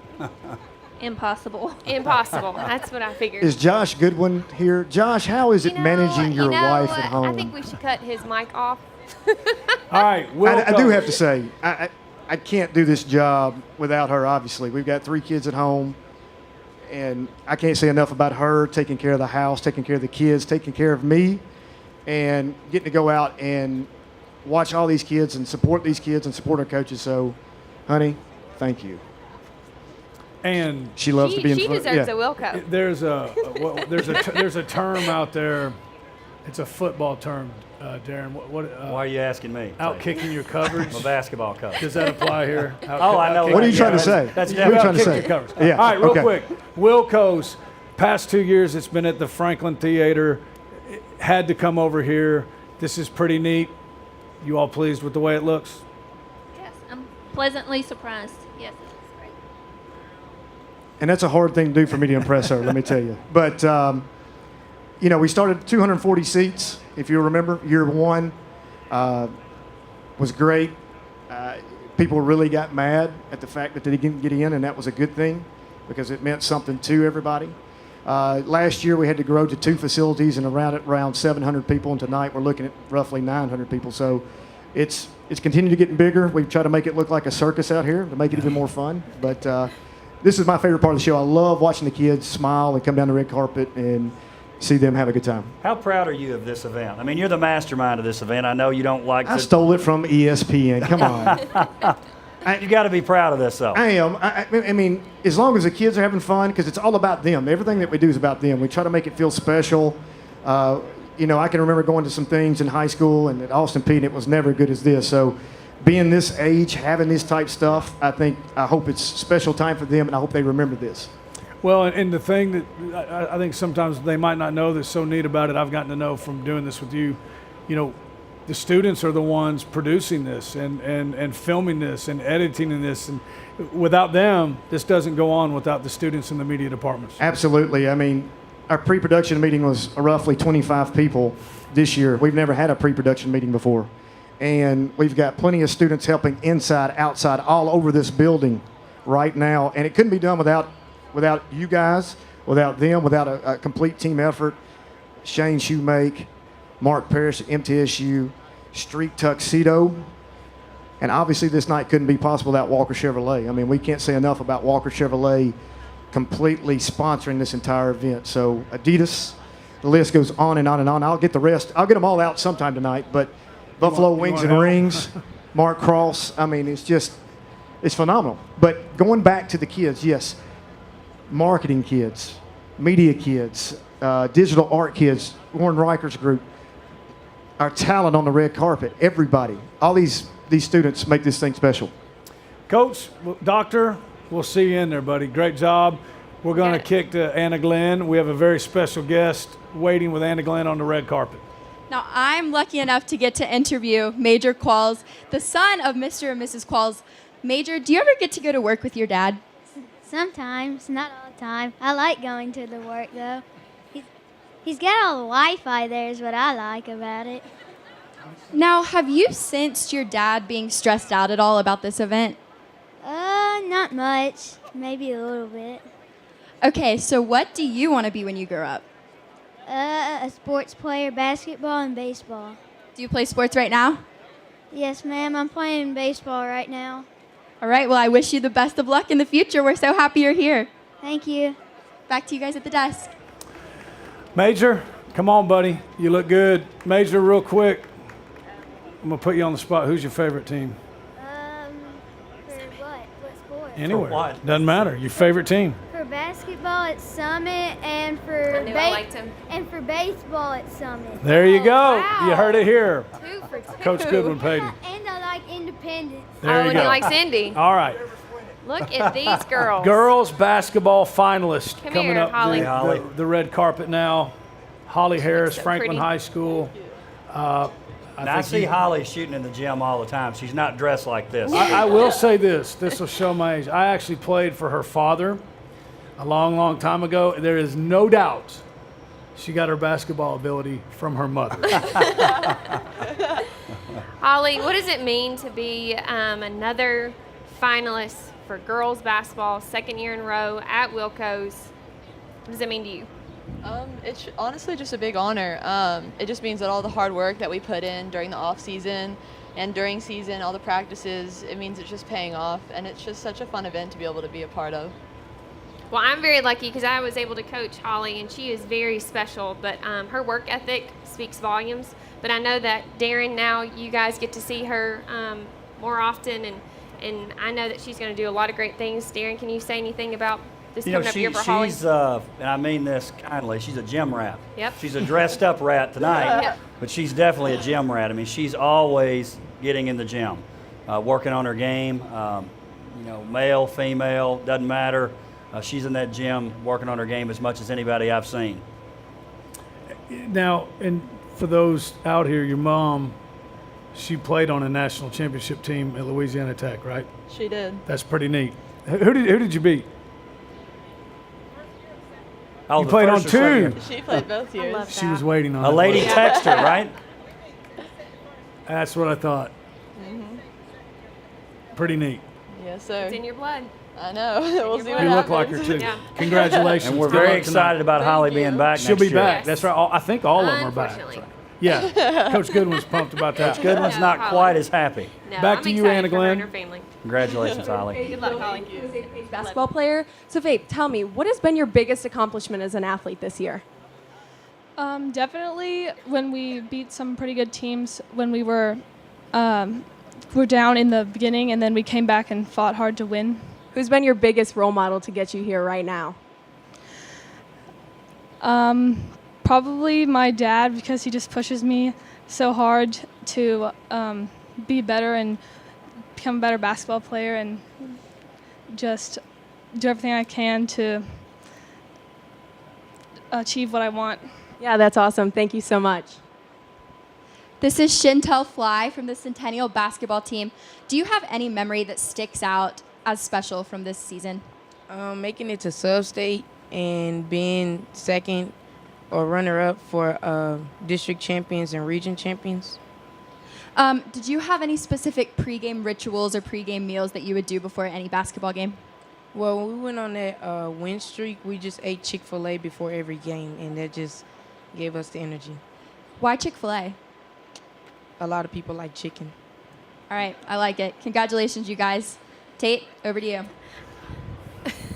Impossible. Impossible. That's what I figured. Is Josh Goodwin here? Josh, how is it managing your wife at home? I think we should cut his mic off. All right, I do have to say, I can't do this job without her, obviously. We've got 3 kids at home, and I can't say enough about her taking care of the house, taking care of the kids, taking care of me, and getting to go out and watch all these kids and support these kids and support our coaches. So, honey, thank you. And she loves to be in She front. deserves a Wilco. There's a term out there. It's a football term, Darren. Why are you asking me? Out kicking your coverage. I'm a basketball coach. Does that apply here? I know. What are you trying to say? That's What are you definitely trying to say? Your coverage. Yeah, All right, real okay. quick. Wilco's past 2 years, it's been at the Franklin Theater. It had to come over here. This is pretty neat. You all pleased with the way it looks? Yes, I'm pleasantly surprised. Yes. And that's a hard thing to do for me to impress her, let me tell you. But, you know, we started 240 seats, if you remember. Year 1 was great. People really got mad at the fact that they didn't get in, and that was a good thing because it meant something to everybody. Last year we had to grow to 2 facilities and around 700 people, and tonight we're looking at roughly 900 people. So it's continued to get bigger. We've tried to make it look like a circus out here to make it even more fun. But this is my favorite part of the show. I love watching the kids smile and come down the red carpet and see them have a good time. How proud are you of this event? I mean, you're the mastermind of this event. I know you don't like I stole it from ESPN. Come on. You got to be proud of this, though. I am. I mean, as long as the kids are having fun, because it's all about them. Everything that we do is about them. We try to make it feel special. You know, I can remember going to some things in high school and at Austin Peay, and it was never as good as this. So being this age, having this type stuff, I hope it's a special time for them, and I hope they remember this. Well, and the thing that I think sometimes they might not know that's so neat about it, I've gotten to know from doing this with you, you know, the students are the ones producing this and filming this and editing this. And without them, this doesn't go on without the students in the media departments. Absolutely. I mean, our pre-production meeting was roughly 25 people this year. We've never had a pre-production meeting before. And we've got plenty of students helping inside, outside, all over this building right now. And it couldn't be done without you guys, without them, without a complete team effort. Shane Shoemake, Mark Parrish, MTSU, Street Tuxedo. And obviously this night couldn't be possible without Walker Chevrolet. I mean, we can't say enough about Walker Chevrolet completely sponsoring this entire event. So Adidas, the list goes on and on and on. I'll get the rest. I'll get them all out sometime tonight. But Buffalo Wings and Rings, Mark Cross. I mean, it's phenomenal. But going back to the kids, yes, marketing kids, media kids, digital art kids, Warren Riker's group, our talent on the red carpet, everybody, all these students make this thing special. Coach, Doctor, we'll see you in there, buddy. Great job. We're going to kick to Anna Glenn. We have a very special guest waiting with Anna Glenn on the red carpet. Now, I'm lucky enough to get to interview Major Qualls, the son of Mr. and Mrs. Qualls. Major, do you ever get to go to work with your dad? Sometimes, not all the time. I like going to the work, though. He's got all the Wi-Fi there is what I like about it. Now, have you sensed your dad being stressed out at all about this event? Not much. Maybe a little bit. Okay, so what do you want to be when you grow up? A sports player, basketball and baseball. Do you play sports right now? Yes, ma'am. I'm playing baseball right now. All right, well, I wish you the best of luck in the future. We're so happy you're here. Thank you. Back to you guys at the desk. Major, come on, buddy. You look good. Major, real quick, I'm going to put you on the spot. Who's your favorite team? For what? What sport? Anywhere. For what? Doesn't matter. Your favorite team. For basketball, it's Summit, and for I knew I liked him. and for baseball, it's Summit. There you go. Wow. You heard it here. 2 for 2. Coach Goodwin paid him. And I like Independence. There you and go. he likes Indy. All right. Look at these girls. Girls basketball finalists Come coming here, up Holly. the, Hey, Holly. the red carpet now. Holly Harris, so Franklin pretty. High School. I see Holly shooting in the gym all the time. She's not dressed like this. I will say this. This will show my age. I actually played for her father a long, long time ago. There is no doubt she got her basketball ability from her mother. Holly, what does it mean to be another finalist for girls basketball, second year in a row at Wilco's? What does it mean to you? It's honestly just a big honor. It just means that all the hard work that we put in during the off season and during season, all the practices, it means it's just paying off, and it's just such a fun event to be able to be a part of. Well, I'm very lucky because I was able to coach Holly, and she is very special, but her work ethic speaks volumes. But I know that Darren, now you guys get to see her more often, and I know that she's going to do a lot of great things. Darren, can you say anything about this coming up here for Holly? She's, and I mean this kindly, she's a gym rat. Yep. She's a dressed up rat tonight, Yep. but she's definitely a gym rat. I mean, she's always getting in the gym, working on her game, male, female, doesn't matter. She's in that gym working on her game as much as anybody I've seen. Now, and for those out here, your mom, she played on a national championship team at Louisiana Tech, right? She did. That's pretty neat. Who did you beat? Oh, you the played on first or two. second? She played both years. She was waiting on A it. lady texter, right? That's what I thought. Mm-hmm. Pretty neat. Yes, sir. It's in your blood. I know. We'll see what You look happens. like her too. Yeah. Congratulations. And we're Good very luck excited tonight. about Holly being back She'll next be year. back. Yes. That's right. I think all of them are back. Unfortunately. Yeah. Coach Goodwin's pumped about that. Coach Goodwin's not Holly. quite as happy. No, Back I'm to you, excited Anna for her and Glenn. her family. Congratulations, Holly. Good luck, Holly. Basketball player. So, Faith, tell me, what has been your biggest accomplishment as an athlete this year? Definitely when we beat some pretty good teams when we were down in the beginning, and then we came back and fought hard to win. Who's been your biggest role model to get you here right now? Probably my dad, because he just pushes me so hard to be better and become a better basketball player and just do everything I can to achieve what I want. Yeah, that's awesome. Thank you so much. This is Chantel Fly from the Centennial basketball team. Do you have any memory that sticks out as special from this season? Making it to sub-state and being second or runner-up for district champions and region champions. Did you have any specific pregame rituals or pregame meals that you would do before any basketball game? Well, when we went on that win streak, we just ate Chick-fil-A before every game, and that just gave us the energy. Why Chick-fil-A? A lot of people like chicken. All right, I like it. Congratulations, you guys. Tate, over to you.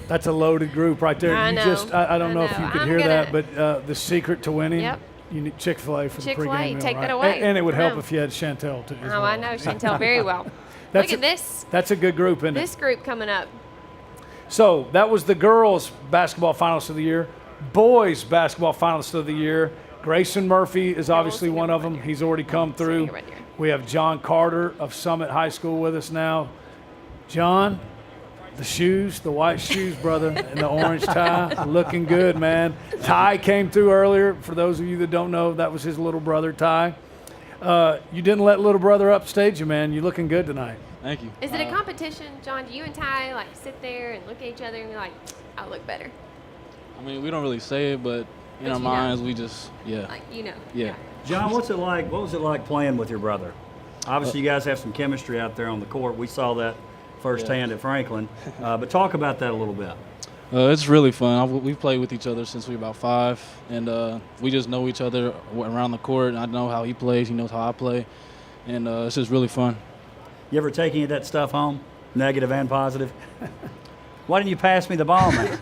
That's a loaded group right there. I You know. just, I don't know if you could I'm hear that, gonna- but the secret to winning, Yep. you need Chick-fil-A for Chick-fil-A, the pregame meal, take right? that away. And it would help No. if you had Chantel too. as Oh, well. I know Chantel very well. That's Look at this. That's a good group, isn't it? This group coming up. So that was the girls' basketball finalist of the year. Boys' basketball finalist of the year. Grayson Murphy is obviously one of them. He's already come through. We have John Carter of Summit High School with us now. John, the shoes, the white shoes, brother, and the orange tie, looking good, man. Ty came through earlier. For those of you that don't know, that was his little brother, Ty. You didn't let little brother upstage you, man. You're looking good tonight. Thank you. Is it a competition, John? Do you and Ty like sit there and look at each other and be like, "I'll look better"? I mean, we don't really say it, but in But our you know. minds, we just, yeah. Like you know. Yeah. John, what's it like? What was it like playing with your brother? Obviously, you guys have some chemistry out there on the court. We saw that firsthand at Franklin. But talk about that a little bit. It's really fun. We've played with each other since we were about 5, and we just know each other around the court. I know how he plays. He knows how I play, and it's just really fun. You ever take any of that stuff home, negative and positive? Why didn't you pass me the ball, man?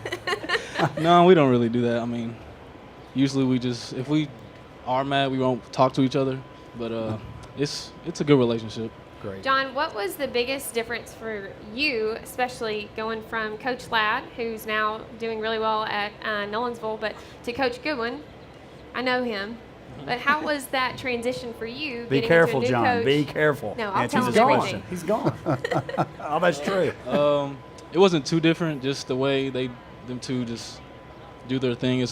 No, we don't really do that. I mean, usually we just, if we are mad, we won't talk to each other. But it's a good relationship. Great. John, what was the biggest difference for you, especially going from Coach Ladd, who's now doing really well at Nolensville, but to Coach Goodwin? I know him. But how was that transition for you? Be getting careful, into a new John. coach? Be careful. No, I'll Answer tell him this everything. question. He's gone. Oh, that's true. It wasn't too different. Just the way them two just do their thing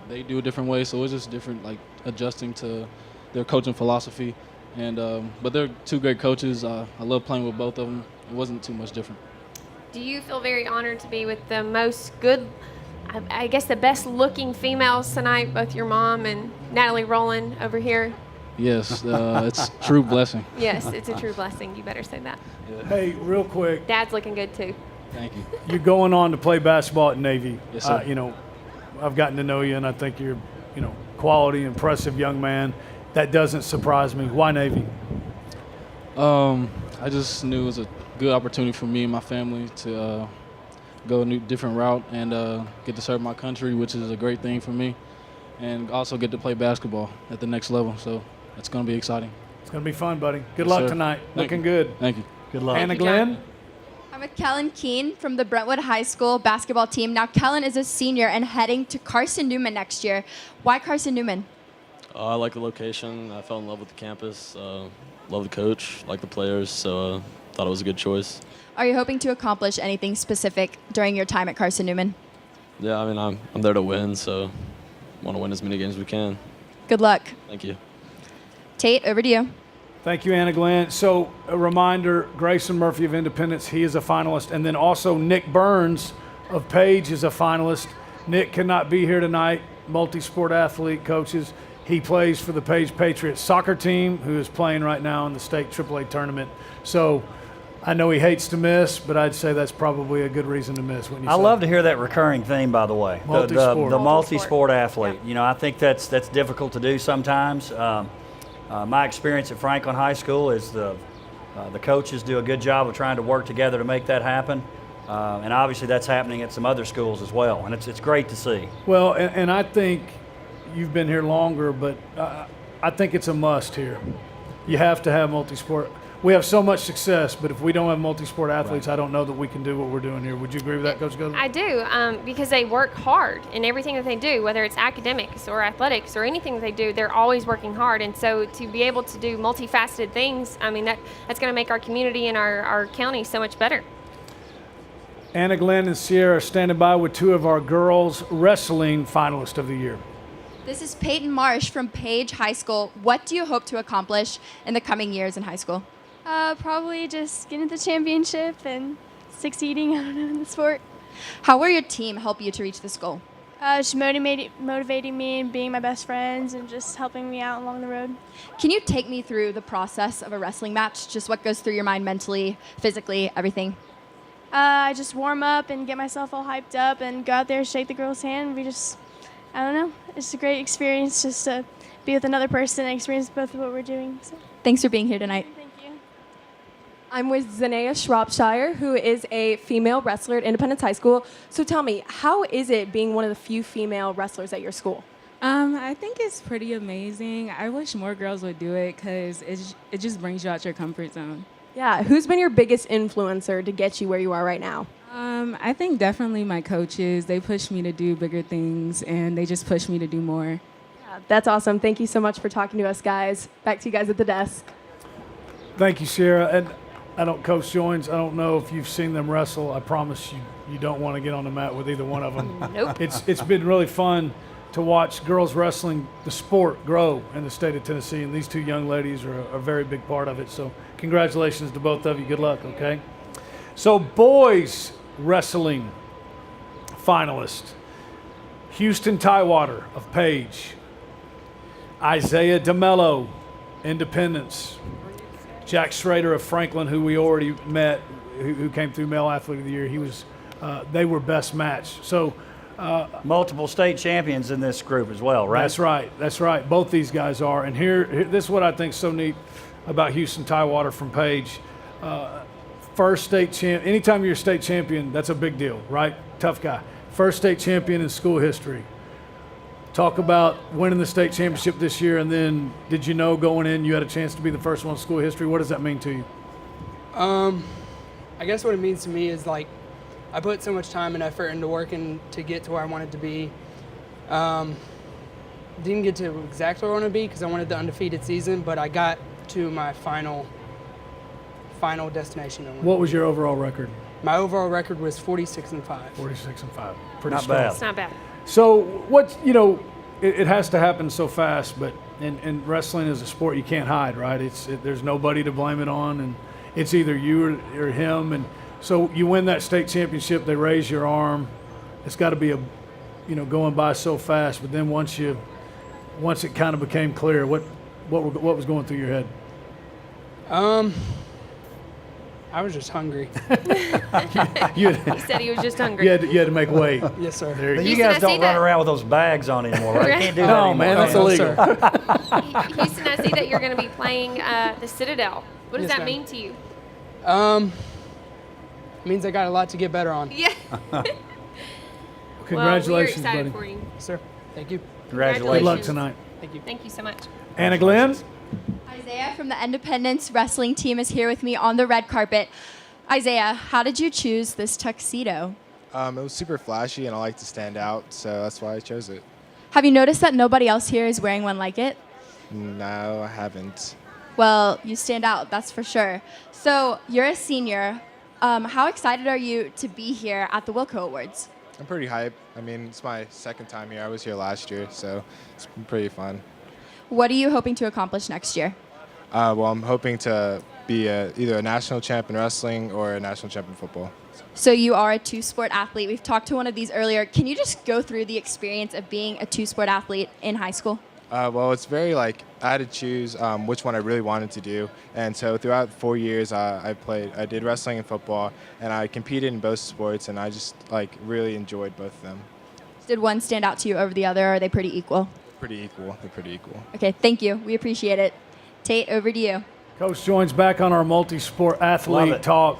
they do a different way. So it's just different, like adjusting to their coaching philosophy. And but they're two great coaches. I love playing with both of them. It wasn't too much different. Do you feel very honored to be with the most good, I guess the best looking females tonight, both your mom and Natalie Rowland over here? Yes, it's a true blessing. Yes, it's a true blessing. You better say that. Hey, real quick. Dad's looking good too. Thank you. You're going on to play basketball at Navy. Yes, sir. You know, I've gotten to know you, and I think you're, quality, impressive young man. That doesn't surprise me. Why Navy? I just knew it was a good opportunity for me and my family to go a different route and get to serve my country, which is a great thing for me, and also get to play basketball at the next level. So it's going to be exciting. It's going to be fun, buddy. Good Yes, luck sir. tonight. Thank Looking you. good. Thank you. Good luck. Anna Glenn? I'm with Kellen Keene from the Brentwood High School basketball team. Now, Kellen is a senior and heading to Carson Newman next year. Why Carson Newman? I like the location. I fell in love with the campus. Love the coach, like the players, so thought it was a good choice. Are you hoping to accomplish anything specific during your time at Carson Newman? Yeah, I mean, I'm there to win, so want to win as many games as we can. Good luck. Thank you. Tate, over to you. Thank you, Anna Glenn. So a reminder, Grayson Murphy of Independence, he is a finalist. And then also Nick Burns of Page is a finalist. Nick cannot be here tonight, multi-sport athlete, coaches. He plays for the Page Patriots soccer team, who is playing right now in the state AAA tournament. So I know he hates to miss, but I'd say that's probably a good reason to miss. When you I say love to hear that recurring theme, by the way. Multi-sport. The multi-sport athlete. You know, I think that's difficult to do sometimes. My experience at Franklin High School is the coaches do a good job of trying to work together to make that happen. And obviously that's happening at some other schools as well. And it's great to see. Well, and I think you've been here longer, but I think it's a must here. You have to have multi-sport. We have so much success, but if we don't have multi-sport athletes, I don't know that we can do what we're doing here. Would you agree with that, Coach Goodwin? I do, because they work hard in everything that they do, whether it's academics or athletics or anything that they do, they're always working hard. And so to be able to do multifaceted things, I mean, that's going to make our community and our county so much better. Anna Glenn and Sierra are standing by with two of our girls wrestling finalists of the year. This is Peyton Marsh from Page High School. What do you hope to accomplish in the coming years in high school? Probably just getting the championship and succeeding, I don't know, in the sport. How will your team help you to reach this goal? Just motivating me and being my best friends and just helping me out along the road. Can you take me through the process of a wrestling match? Just what goes through your mind mentally, physically, everything? I just warm up and get myself all hyped up and go out there, shake the girl's hand. I don't know, it's a great experience just to be with another person and experience both of what we're doing. So. Thanks for being here tonight. Thank you. I'm with Zanea Shropshire, who is a female wrestler at Independence High School. So tell me, how is it being one of the few female wrestlers at your school? I think it's pretty amazing. I wish more girls would do it because it just brings you out your comfort zone. Yeah, who's been your biggest influencer to get you where you are right now? I think definitely my coaches. They push me to do bigger things, and they just push me to do more. Yeah, that's awesome. Thank you so much for talking to us, guys. Back to you guys at the desk. Thank you, Sarah. And Coach Joins, I don't know if you've seen them wrestle. I promise you don't want to get on the mat with either one of them. Nope. It's been really fun to watch girls wrestling, the sport, grow in the state of Tennessee, and these two young ladies are a very big part of it. So congratulations to both of you. Good luck, okay? So boys wrestling finalists. Houston Tidewater of Page. Isaiah DeMello, Independence. Jack Schrader of Franklin, who we already met, who came through Male Athlete of the Year. They were best match. So multiple state champions in this group as well, right? That's right. Both these guys are. And here this is what I think is so neat about Houston Tidewater from Page. First state champ. Anytime you're a state champion, that's a big deal, right? Tough guy. First state champion in school history. Talk about winning the state championship this year, and then did you know going in you had a chance to be the first one in school history? What does that mean to you? I guess what it means to me is like I put so much time and effort into working to get to where I wanted to be. Didn't get to exactly where I wanted to be because I wanted the undefeated season, but I got to my final destination. What was your overall record? My overall record was 46-5. 46-5. Pretty Not strong. bad. It's not bad. So what it has to happen so fast, but in wrestling is a sport you can't hide, right? There's nobody to blame it on, and it's either you or him. And so you win that state championship, they raise your arm. It's got to be going by so fast. But then once it kind of became clear, what was going through your head? I was just hungry. He said he was just hungry. You had to make weight. Yes, sir. You guys don't run around with those bags on anymore, right? You can't do that anymore. Man, that's illegal. Houston, I see that you're going to be playing the Citadel. What does Yes, that ma'am. mean to you? It means I got a lot to get better on. Yeah. Congratulations, well, we're excited buddy. for you. Sir, thank you. Congratulations. Good luck tonight. Thank you. Thank you so much. Anna Glenn? Isaiah from the Independence Wrestling team is here with me on the red carpet. Isaiah, how did you choose this tuxedo? It was super flashy and I like to stand out, so that's why I chose it. Have you noticed that nobody else here is wearing one like it? No, I haven't. Well, you stand out, that's for sure. So you're a senior. How excited are you to be here at the WILLCO Awards? I'm pretty hyped. I mean, it's my second time here. I was here last year, so it's been pretty fun. What are you hoping to accomplish next year? Well, I'm hoping to be either a national champ in wrestling or a national champ in football. So you are a two-sport athlete. We've talked to one of these earlier. Can you just go through the experience of being a two-sport athlete in high school? Well, it's very I had to choose which one I really wanted to do. And so throughout 4 years, I did wrestling and football, and I competed in both sports, and I just really enjoyed both of them. Did one stand out to you over the other, or are they pretty equal? Pretty equal. They're pretty equal. Okay, thank you. We appreciate it. Tate, over to you. Coach Joins back on our multi-sport athlete talk.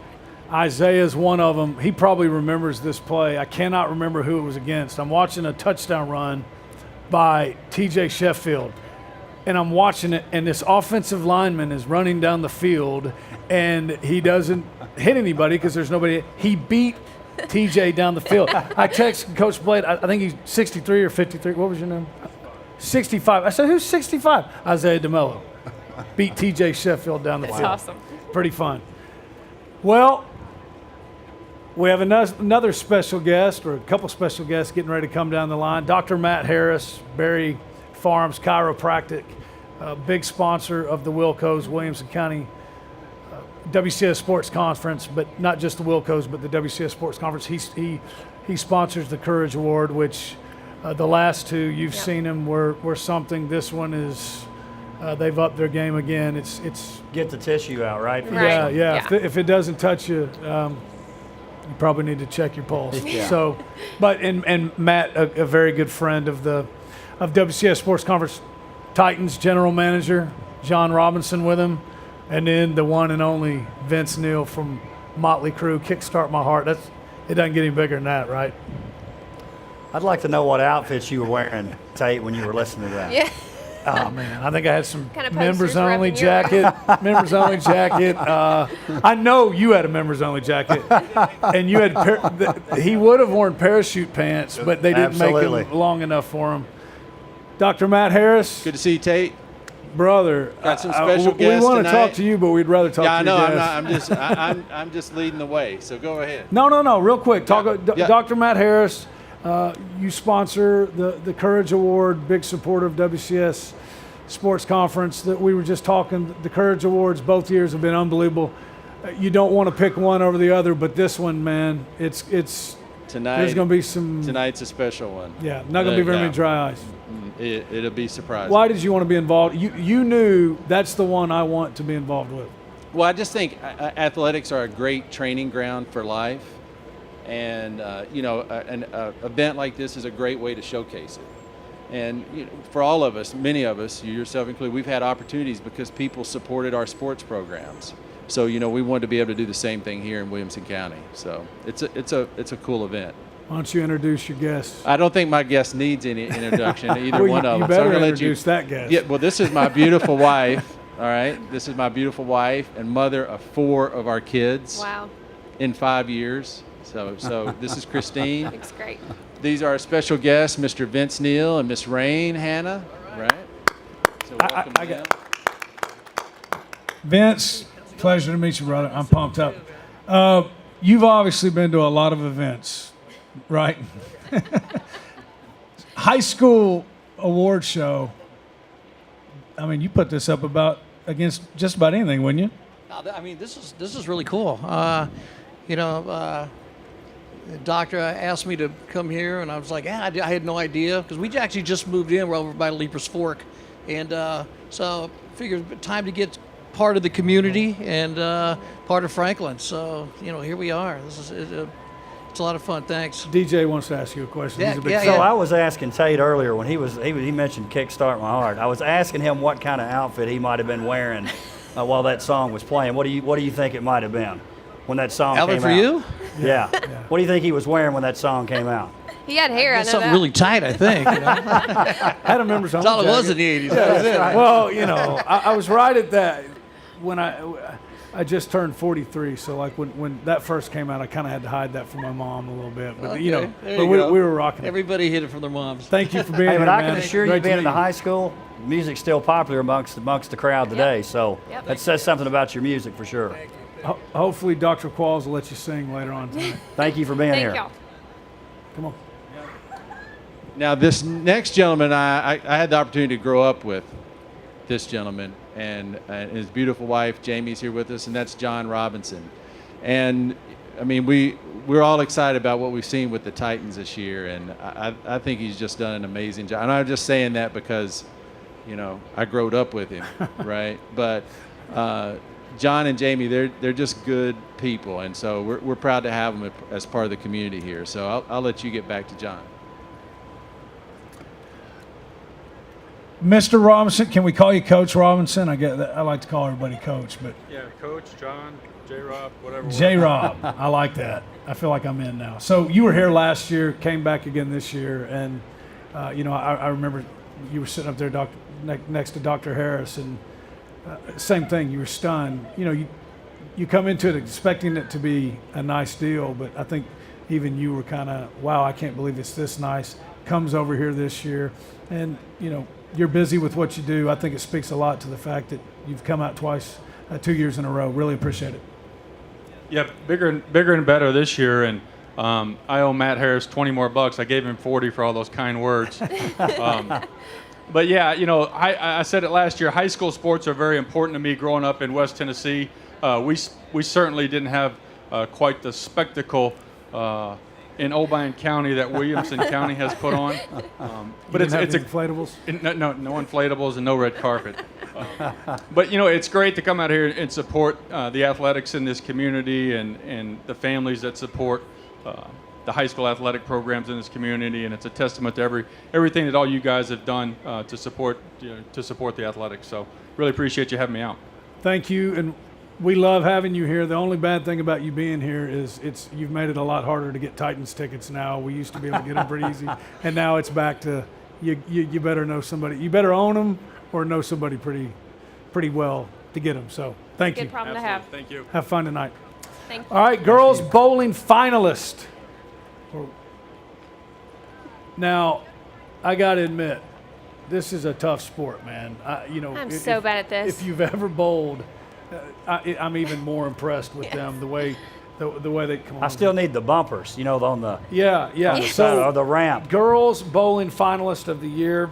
Isaiah's one of them. He probably remembers this play. I cannot remember who it was against. I'm watching a touchdown run by TJ Sheffield, and I'm watching it, and this offensive lineman is running down the field, and he doesn't hit anybody because there's nobody. He beat TJ down the field. I texted Coach Blade. I think he's 63 or 53. What was your name? 65. I said, who's 65? Isaiah DeMello. Beat TJ Sheffield down the field. That's awesome. Pretty fun. Well, we have another special guest, or a couple special guests getting ready to come down the line. Dr. Matt Harris, Berry Farms Chiropractic, big sponsor of the WILLCO's, Williamson County WCS Sports Conference, but not just the WILLCO's, but the WCS Sports Conference. He sponsors the Courage Award, which the last two you've seen him were something. This one is they've upped their game again. It's get the tissue out, right? Yeah. If it doesn't touch you, you probably need to check your pulse. Yeah. So, but and Matt, a very good friend of WCS Sports Conference Titans general manager John Robinson with him. And then the one and only Vince Neil from Motley Crue, Kickstart My Heart. It doesn't get any bigger than that, right? I'd like to know what outfits you were wearing, Tate, when you were listening to that. Yeah. Oh man, I think I had some Kind of members only jacket. Members only jacket. I know you had a members only jacket, and you had. He would have worn parachute pants, but they didn't make them long enough for him. Dr. Matt Harris. Good to see you, Tate. Brother, Got some special guests we want tonight. to talk to you, but we'd rather talk Yeah, I to know. your guests. I'm just leading the way. So go ahead. No. Real quick, Yeah. Dr. Matt Harris. You sponsor the Courage Award, big supporter of WCS Sports Conference. That we were just talking. The Courage Awards both years have been unbelievable. You don't want to pick one over the other, but this one, man, it's tonight. There's going to be some. Tonight's a special one. Yeah, not going to be very many dry eyes. It'll be surprising. Why did you want to be involved? You knew that's the one I want to be involved with. Well, I just think athletics are a great training ground for life. And, an event like this is a great way to showcase it. And for all of us, many of us, you yourself included, we've had opportunities because people supported our sports programs. So, we wanted to be able to do the same thing here in Williamson County. So it's a cool event. Why don't you introduce your guests? I don't think my guest needs any introduction, either Well, one of you them. So I'm better gonna introduce that guest. Yeah, well, this is my beautiful wife, all right? This is my beautiful wife and mother of 4 of our kids. Wow. In 5 years. So this is Christine. Looks great. These are our special guests, Mr. Vince Neil and Miss Rain Hannah. Right. So welcome I got Vince, pleasure to meet you, brother. I'm pumped up. You've obviously been to a lot of events, right? High school award show. I mean, you put this up against just about anything, wouldn't you? I mean, this is really cool. The doctor asked me to come here, and I was like, I had no idea, because we actually just moved in. We're over by Leapers Fork, and so I figured time to get part of the community and part of Franklin. So here we are. It's a lot of fun. Thanks. DJ wants to ask you a question. Yeah, He's a big yeah, So I was asking Tate earlier when he mentioned "Kickstart My Heart." I was asking him what kind of outfit he might have been wearing while that song was playing. What do you think it might have been when that song Outfit came for out? you? Yeah. What do you think he was wearing when that song came out? He had hair. I know Something that. really tight, I think. Had a members only That's all it was jacket. in the 80s. Yeah, That was that's it. right. Well, I was right at that when I just turned 43. So like when that first came out, I kind of had to hide that from my mom a little bit. But Okay, there but you we go. were rocking it. Everybody hid it from their moms. Thank you for being Hey, here, but I man. can assure you, Great to being in meet the high school, music's still popular amongst the crowd today. So that says something about your music for sure. Hopefully, Dr. Qualls will let you sing later on tonight. Thank you for being here. Y'all. Come on. Now, this next gentleman, I had the opportunity to grow up with this gentleman and his beautiful wife, Jamie's here with us, and that's John Robinson. And, I mean, we're all excited about what we've seen with the Titans this year, and I think he's just done an amazing job. And I'm just saying that because, I growed up with him, right? But John and Jamie, they're just good people, and so we're proud to have them as part of the community here. So I'll let you get back to John. Mr. Robinson, can we call you Coach Robinson? I like to call everybody Coach, but Yeah, Coach, John, J-Rob, whatever. J-Rob, I like that. I feel like I'm in now. So you were here last year, came back again this year, and I remember you were sitting up there next to Dr. Harris, and same thing. You were stunned. You come into it expecting it to be a nice deal, but I think even you were kind of, wow, I can't believe it's this nice. Comes over here this year, and you're busy with what you do. I think it speaks a lot to the fact that you've come out twice, 2 years in a row. Really appreciate it. Yeah, bigger and better this year, and I owe Matt Harris $20 more. I gave him 40 for all those kind words. But yeah, I said it last year. High school sports are very important to me. Growing up in West Tennessee, we certainly didn't have quite the spectacle in Obion County that Williamson County has put on. But it's inflatables. No inflatables and no red carpet. But it's great to come out here and support the athletics in this community and the families that support the high school athletic programs in this community, and it's a testament to everything that all you guys have done to support the athletics. So really appreciate you having me out. Thank you, and we love having you here. The only bad thing about you being here is you've made it a lot harder to get Titans tickets now. We used to be able to get them pretty easy, and now it's back to you better know somebody. You better own them or know somebody pretty well to get them. So thank you. Good problem to have. Thank you. Have fun tonight. Thank you. All right, girls bowling finalist. Now, I got to admit, this is a tough sport, man. I'm so bad at this. If you've ever bowled, I'm even more impressed with them, the way they come on. I still need the bumpers, on the Yeah. side, or the ramp. Girls bowling finalist of the year.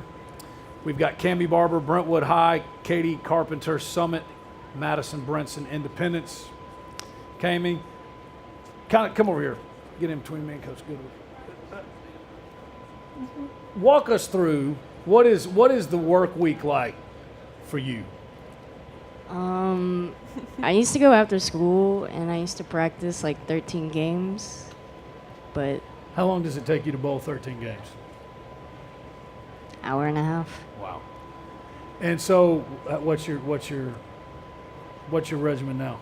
We've got Cammie Barber, Brentwood High, Katie Carpenter, Summit, Madison Brenson, Independence. Cammie, come over here. Get in between me and Coach Goodwood. Walk us through what is the work week like for you? I used to go after school and I used to practice like 13 games, but How long does it take you to bowl 13 games? hour and a half. Wow. And so, what's your regimen now?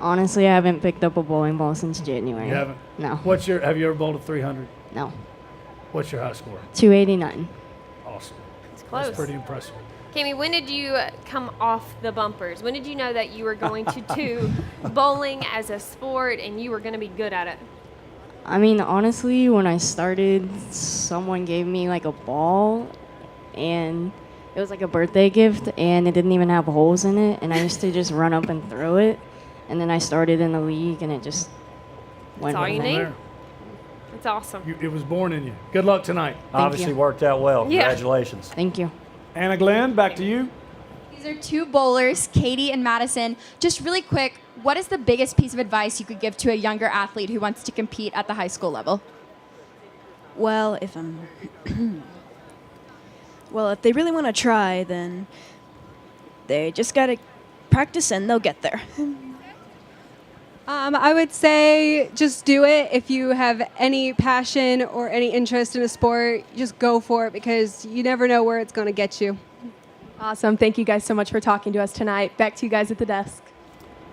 Honestly, I haven't picked up a bowling ball since January. You haven't? No. Have you ever bowled a 300? No. What's your high score? 289. Awesome. It's close. That's pretty impressive. Cammie, when did you come off the bumpers? When did you know that you were going to do bowling as a sport and you were going to be good at it? I mean, honestly, when I started, someone gave me like a ball and it was like a birthday gift and it didn't even have holes in it. And I used to just run up and throw it. And then I started in the league and it just went That's all you from need. there. It's awesome. It was born in you. Good luck tonight. Obviously worked out well. Yeah. Congratulations. Thank you. Anna Glenn, back to you. These are two bowlers, Katie and Madison. Just really quick, what is the biggest piece of advice you could give to a younger athlete who wants to compete at the high school level? Well, if they really want to try, then they just got to practice and they'll get there. I would say just do it. If you have any passion or any interest in a sport, just go for it because you never know where it's going to get you. Awesome. Thank you guys so much for talking to us tonight. Back to you guys at the desk.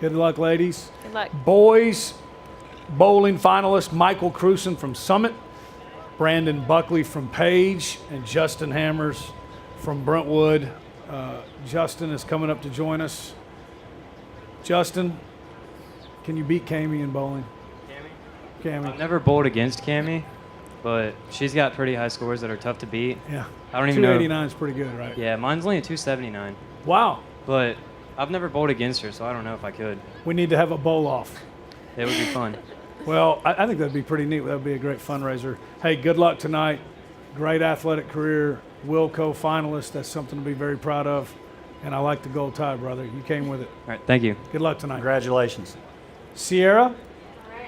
Good luck, ladies. Good luck. Boys bowling finalist Michael Cruson from Summit, Brandon Buckley from Page, and Justin Hammers from Brentwood. Justin is coming up to join us. Justin, can you beat Cammie in bowling? Cammie? I've never bowled against Cammie, but she's got pretty high scores that are tough to beat. Yeah. I don't even know. 289 is pretty good, right? Yeah, mine's only a 279. Wow. But I've never bowled against her, so I don't know if I could. We need to have a bowl off. It would be fun. Well, I think that'd be pretty neat. That would be a great fundraiser. Hey, good luck tonight. Great athletic career. WILLCO finalist. That's something to be very proud of. And I like the gold tie, brother. You came with it. All right, thank you. Good luck tonight. Congratulations. Sierra?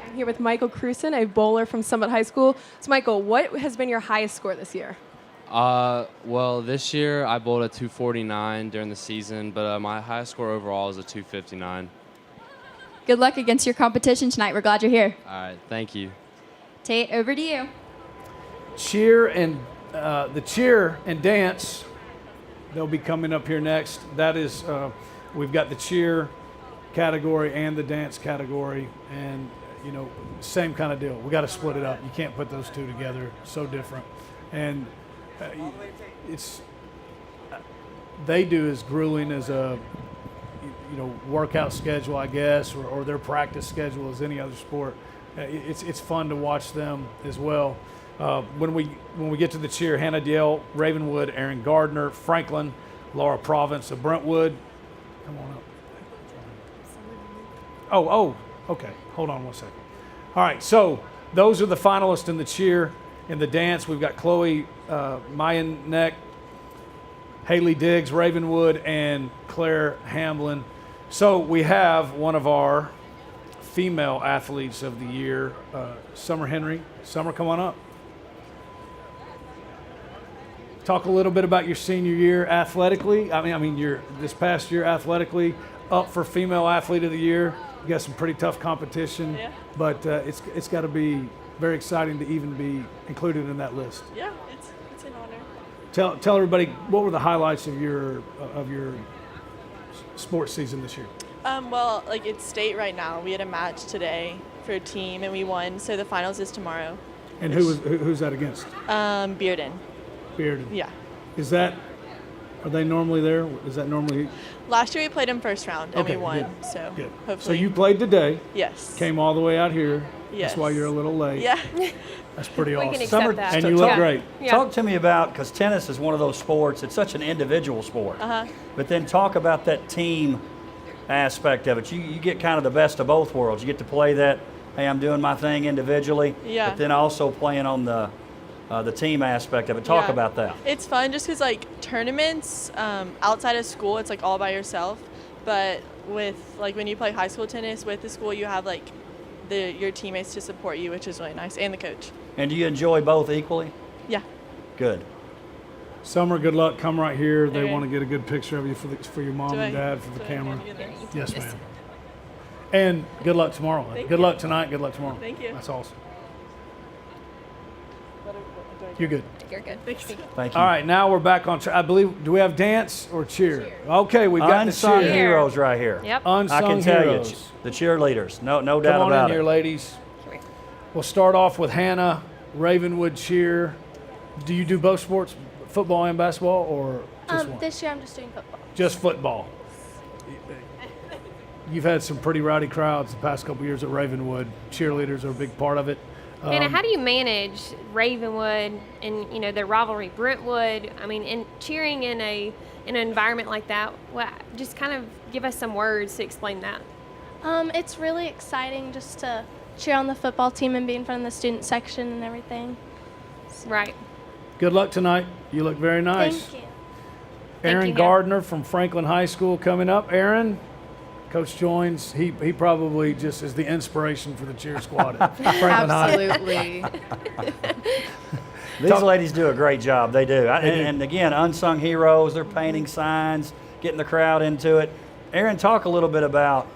I'm here with Michael Cruson, a bowler from Summit High School. So, Michael, what has been your highest score this year? Well, this year I bowled a 249 during the season, but my highest score overall is a 259. Good luck against your competition tonight. We're glad you're here. All right, thank you. Tate, over to you. Cheer and the cheer and dance, they'll be coming up here next. That is, we've got the cheer category and the dance category, and same kind of deal. We got to split it up. You can't put those two together. So different, and they do as grueling as a workout schedule, I guess, or their practice schedule as any other sport. It's fun to watch them as well. When we get to the cheer, Hannah Diel, Ravenwood, Aaron Gardner, Franklin, Laura Province of Brentwood. Come on up. Oh, okay. Hold on one second. All right, so those are the finalists in the cheer. In the dance, we've got Chloe Mayanek, Haley Diggs, Ravenwood, and Claire Hamlin. So we have one of our female athletes of the year, Summer Henry. Summer, come on up. Talk a little bit about your senior year athletically. I mean, your this past year athletically, up for female athlete of the year. You got some pretty tough competition, but it's got to be very exciting to even be included in that list. Yeah, it's an honor. Tell everybody, what were the highlights of your sports season this year? Well, like it's state right now. We had a match today for a team and we won. So the finals is tomorrow. And who's that against? Bearden. Bearden. Yeah. Are they normally there? Is that normally? Last year we played in first round and Okay, we won. good. So Good. hopefully. So you played today. Yes. Came all the way out here. Yes. That's why you're a little late. Yeah. That's pretty We awesome. can accept that. And you look Yeah. great. Yeah. Talk to me about, because tennis is one of those sports, it's such an individual sport. Uh-huh. But then talk about that team aspect of it. You get kind of the best of both worlds. You get to play that, hey, I'm doing my thing individually, Yeah. but then also playing on the team aspect of it. Talk Yeah. about that. It's fun just because like tournaments outside of school, it's like all by yourself. But with like when you play high school tennis with the school, you have like your teammates to support you, which is really nice, and the coach. And do you enjoy both equally? Yeah. Good. Summer, good luck. Come right here. They Okay. want to get a good picture of you for your mom Do and I- dad for the do I camera. need to get this? Yes, ma'am. And good luck tomorrow. Thank Good you. luck tonight. Good luck tomorrow. Thank you. That's awesome. You're good. You're good. Thank you. Thank you. All right, now we're back on track. I believe, do we have dance or cheer? Okay, we've got Unsung the cheer. heroes right here. Yep. Unsung I can tell heroes. you, the cheerleaders. No Come doubt on about in here, it. ladies. We'll start off with Hannah, Ravenwood cheer. Do you do both sports, football and basketball, or just one? This year I'm just doing football. Just football. You've had some pretty rowdy crowds the past couple years at Ravenwood. Cheerleaders are a big part of it. Hannah, how do you manage Ravenwood and their rivalry, Brentwood? I mean, in cheering in an environment like that, just kind of give us some words to explain that. It's really exciting just to cheer on the football team and be in front of the student section and everything. Right. Good luck tonight. You look very nice. Thank you. Aaron you, Hannah. Gardner from Franklin High School coming up. Aaron, Coach joins. He probably just is the inspiration for the cheer squad at Franklin High. Absolutely. These ladies do a great job. They do. They do. And again, unsung heroes. They're painting signs, getting the crowd into it. Aaron, talk a little bit about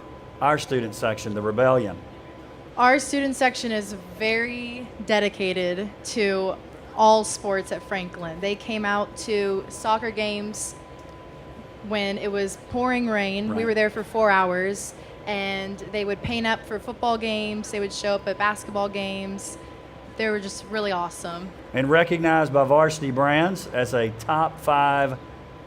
our student section, the Rebellion. Our student section is very dedicated to all sports at Franklin. They came out to soccer games when it was pouring rain. We Right. were there for 4 hours, and they would paint up for football games. They would show up at basketball games. They were just really awesome. And recognized by Varsity Brands as a top 5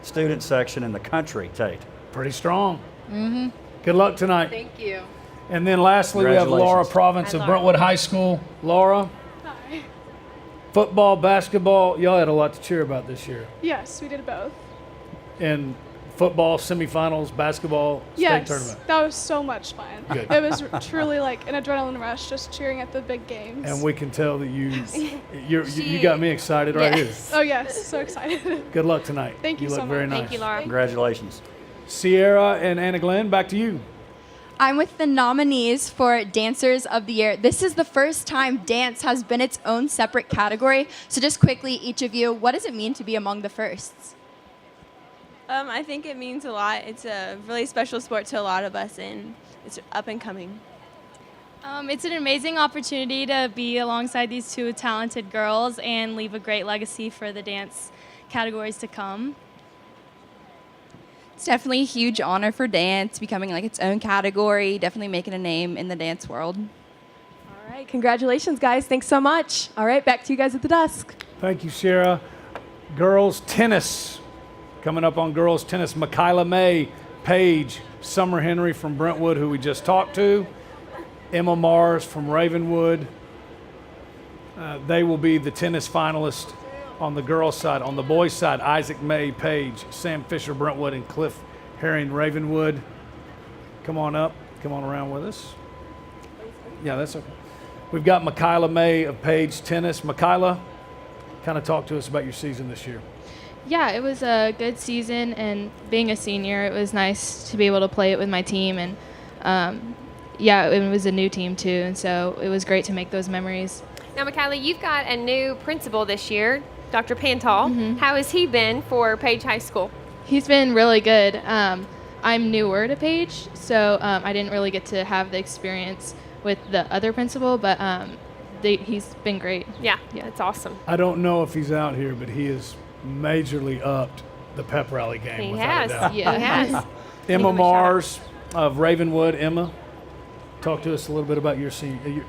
student section in the country, Tate. Pretty strong. Mm-hmm. Good luck tonight. Thank you. And then lastly, we have Laura Congratulations. Province Hi, of Laura. Brentwood High School. Laura, Hi. football, basketball, y'all had a lot to cheer about this year. Yes, we did both. And football, semifinals, basketball, state Yes, tournament. that was so much fun. Good. It was truly like an adrenaline rush just cheering at the big games. And we can tell that you got me excited right here. Oh yes, so excited. Good luck tonight. Thank you look so very much. nice. Thank you, Laura. Congratulations. Sierra and Anna Glenn, back to you. I'm with the nominees for Dancers of the Year. This is the first time dance has been its own separate category. So just quickly, each of you, what does it mean to be among the firsts? I think it means a lot. It's a really special sport to a lot of us, and it's up and coming. It's an amazing opportunity to be alongside these two talented girls and leave a great legacy for the dance categories to come. It's definitely a huge honor for dance, becoming like its own category, definitely making a name in the dance world. All right, congratulations, guys. Thanks so much. All right, back to you guys at the desk. Thank you, Sierra. Girls tennis. Coming up on girls tennis, Michaela May, Paige, Summer Henry from Brentwood, who we just talked to, Emma Mars from Ravenwood. They will be the tennis finalists on the girls' side. On the boys' side, Isaac May, Paige, Sam Fisher, Brentwood, and Cliff Herring, Ravenwood. Come on up. Come on around with us. Yeah, that's okay. We've got Michaela May of Paige Tennis. Michaela, kind of talk to us about your season this year. Yeah, it was a good season, and being a senior, it was nice to be able to play it with my team, and it was a new team too, and so it was great to make those memories. Now, Michaela, you've got a new principal this year, Dr. Pantal. How has he been for Page High School? He's been really good. I'm newer to Page, so I didn't really get to have the experience with the other principal, but he's been great. Yeah, that's awesome. I don't know if he's out here, but he has majorly upped the pep rally game. He without has. a doubt. Yeah, he has. Emma Mars of Ravenwood. Emma, talk to us a little bit about your senior.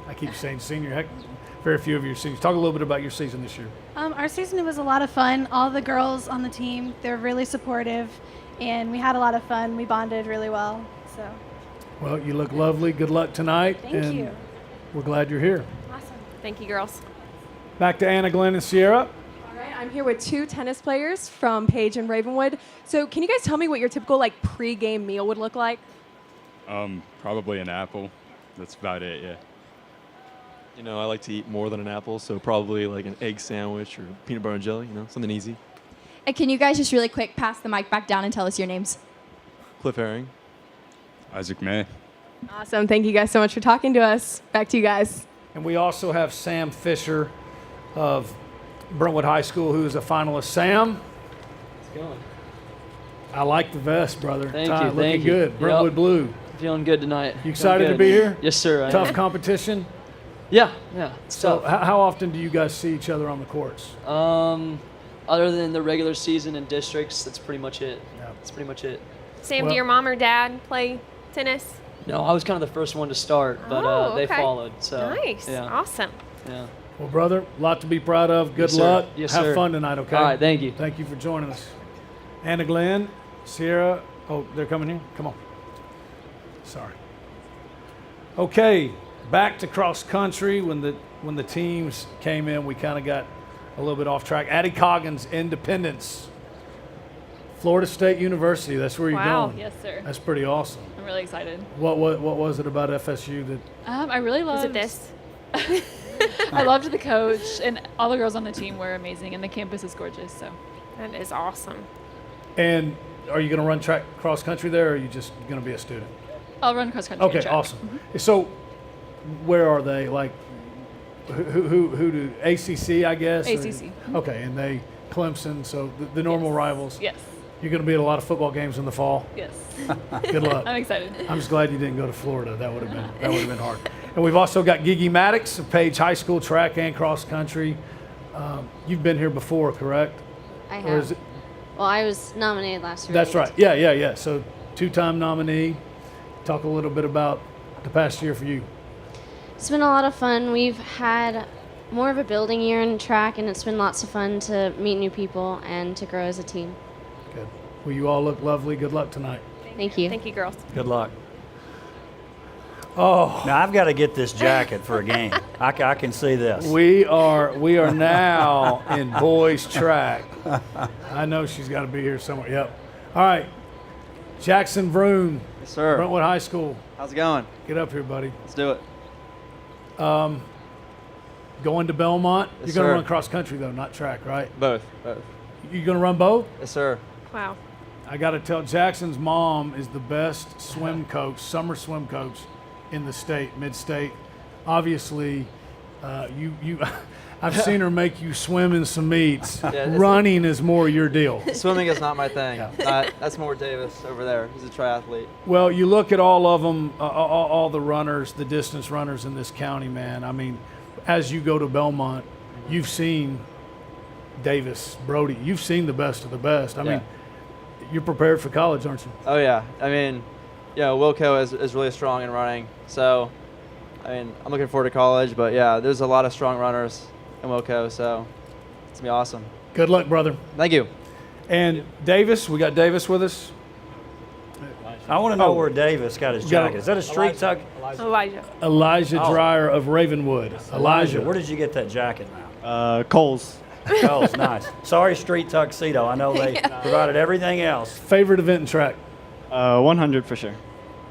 I keep saying senior. Heck, very few of your seniors. Talk a little bit about your season this year. Our season was a lot of fun. All the girls on the team, they're really supportive, and we had a lot of fun. We bonded really well. So. Well, you look lovely. Good luck tonight. Thank you. We're glad you're here. Awesome. Thank you, girls. Back to Anna, Glenn, and Sierra. All right, I'm here with 2 tennis players from Page and Ravenwood. So can you guys tell me what your typical pre-game meal would look like? Probably an apple. That's about it, yeah. You know, I like to eat more than an apple, so probably like an egg sandwich or peanut butter and jelly, something easy. And can you guys just really quick pass the mic back down and tell us your names? Cliff Herring. Isaac May. Awesome. Thank you guys so much for talking to us. Back to you guys. And we also have Sam Fisher of Brentwood High School, who is a finalist. Sam? How's it going? I like the vest, brother. Thank Ty, you. looking Thank you. good. Brentwood blue. Feeling good tonight. You excited to be here? Yes, sir. I Tough am. competition? Yeah. It's So tough. how often do you guys see each other on the courts? Other than the regular season and districts, that's pretty much it. That's pretty much it. Sam, do your mom or dad play tennis? No, I was kind of the first one to start, but Oh, they okay. followed. So Nice. Yeah. Awesome. Yeah. Well, brother, a lot to be proud of. Good Yes, sir. luck. Yes, Have sir. fun tonight, okay? All right, thank you. Thank you for joining us. Anna Glenn, Sierra. Oh, they're coming here? Come on. Sorry. Okay, back to cross country. When the teams came in, we kind of got a little bit off track. Addie Coggins, Independence. Florida State University, that's where you're going. Yes, sir. That's pretty awesome. I'm really excited. What was it about FSU that I really Was loved it this? I loved the coach, and all the girls on the team were amazing, and the campus is gorgeous. So That is awesome. And are you going to run track cross country there, or are you just going to be a student? I'll run cross country. and Okay, track. awesome. So, where are they? Like, who do ACC? I guess. or- ACC. Okay, and they Clemson. So the normal rivals. Yes. You're going to be at a lot of football games in the fall. Yes. Good luck. I'm excited. I'm just glad you didn't go to Florida. That would have been hard. And we've also got Gigi Maddox of Page High School, track and cross country. You've been here before, correct? I Or is have. it- Well, I was nominated last year. That's right. Yeah. So 2-time nominee. Talk a little bit about the past year for you. It's been a lot of fun. We've had more of a building year in track, and it's been lots of fun to meet new people and to grow as a team. Good. Well, you all look lovely. Good luck tonight. Thank you. Thank you, girls. Good luck. Oh. Now I've got to get this jacket for a game. I can see this. We are now in boys track. I know she's got to be here somewhere. Yep. All right. Jackson Vroom. Yes, sir. Brentwood High School. How's it going? Get up here, buddy. Let's do it. Going to Belmont. Yes, You're going to sir. run cross country, though, not track, right? Both. You're going to run both? Yes, sir. Wow. I got to tell, Jackson's mom is the best swim coach, summer swim coach in the state, mid-state. Obviously, I've seen her make you swim in some meets. Yeah, it's- Running is more your deal. Swimming is not my thing. That's more Davis over there. He's a triathlete. Well, you look at all of them, all the runners, the distance runners in this county, man. I mean, as you go to Belmont, you've seen Davis, Brody. You've seen the best of the best. I mean, you're prepared for college, aren't you? Oh, yeah. I mean, WILLCO is really strong in running. So, I mean, I'm looking forward to college. But, yeah, there's a lot of strong runners in WILLCO. So, it's going to be awesome. Good luck, brother. Thank you. And Davis, we got Davis with us. I want to know where Davis got his We got jacket. Is that a street tuck? Elijah. Dreyer of Ravenwood. Elijah. Where did you get that jacket now? Coles. Coles, nice. Sorry, street tuxedo. I know they provided everything else. Favorite event in track? 100 for sure.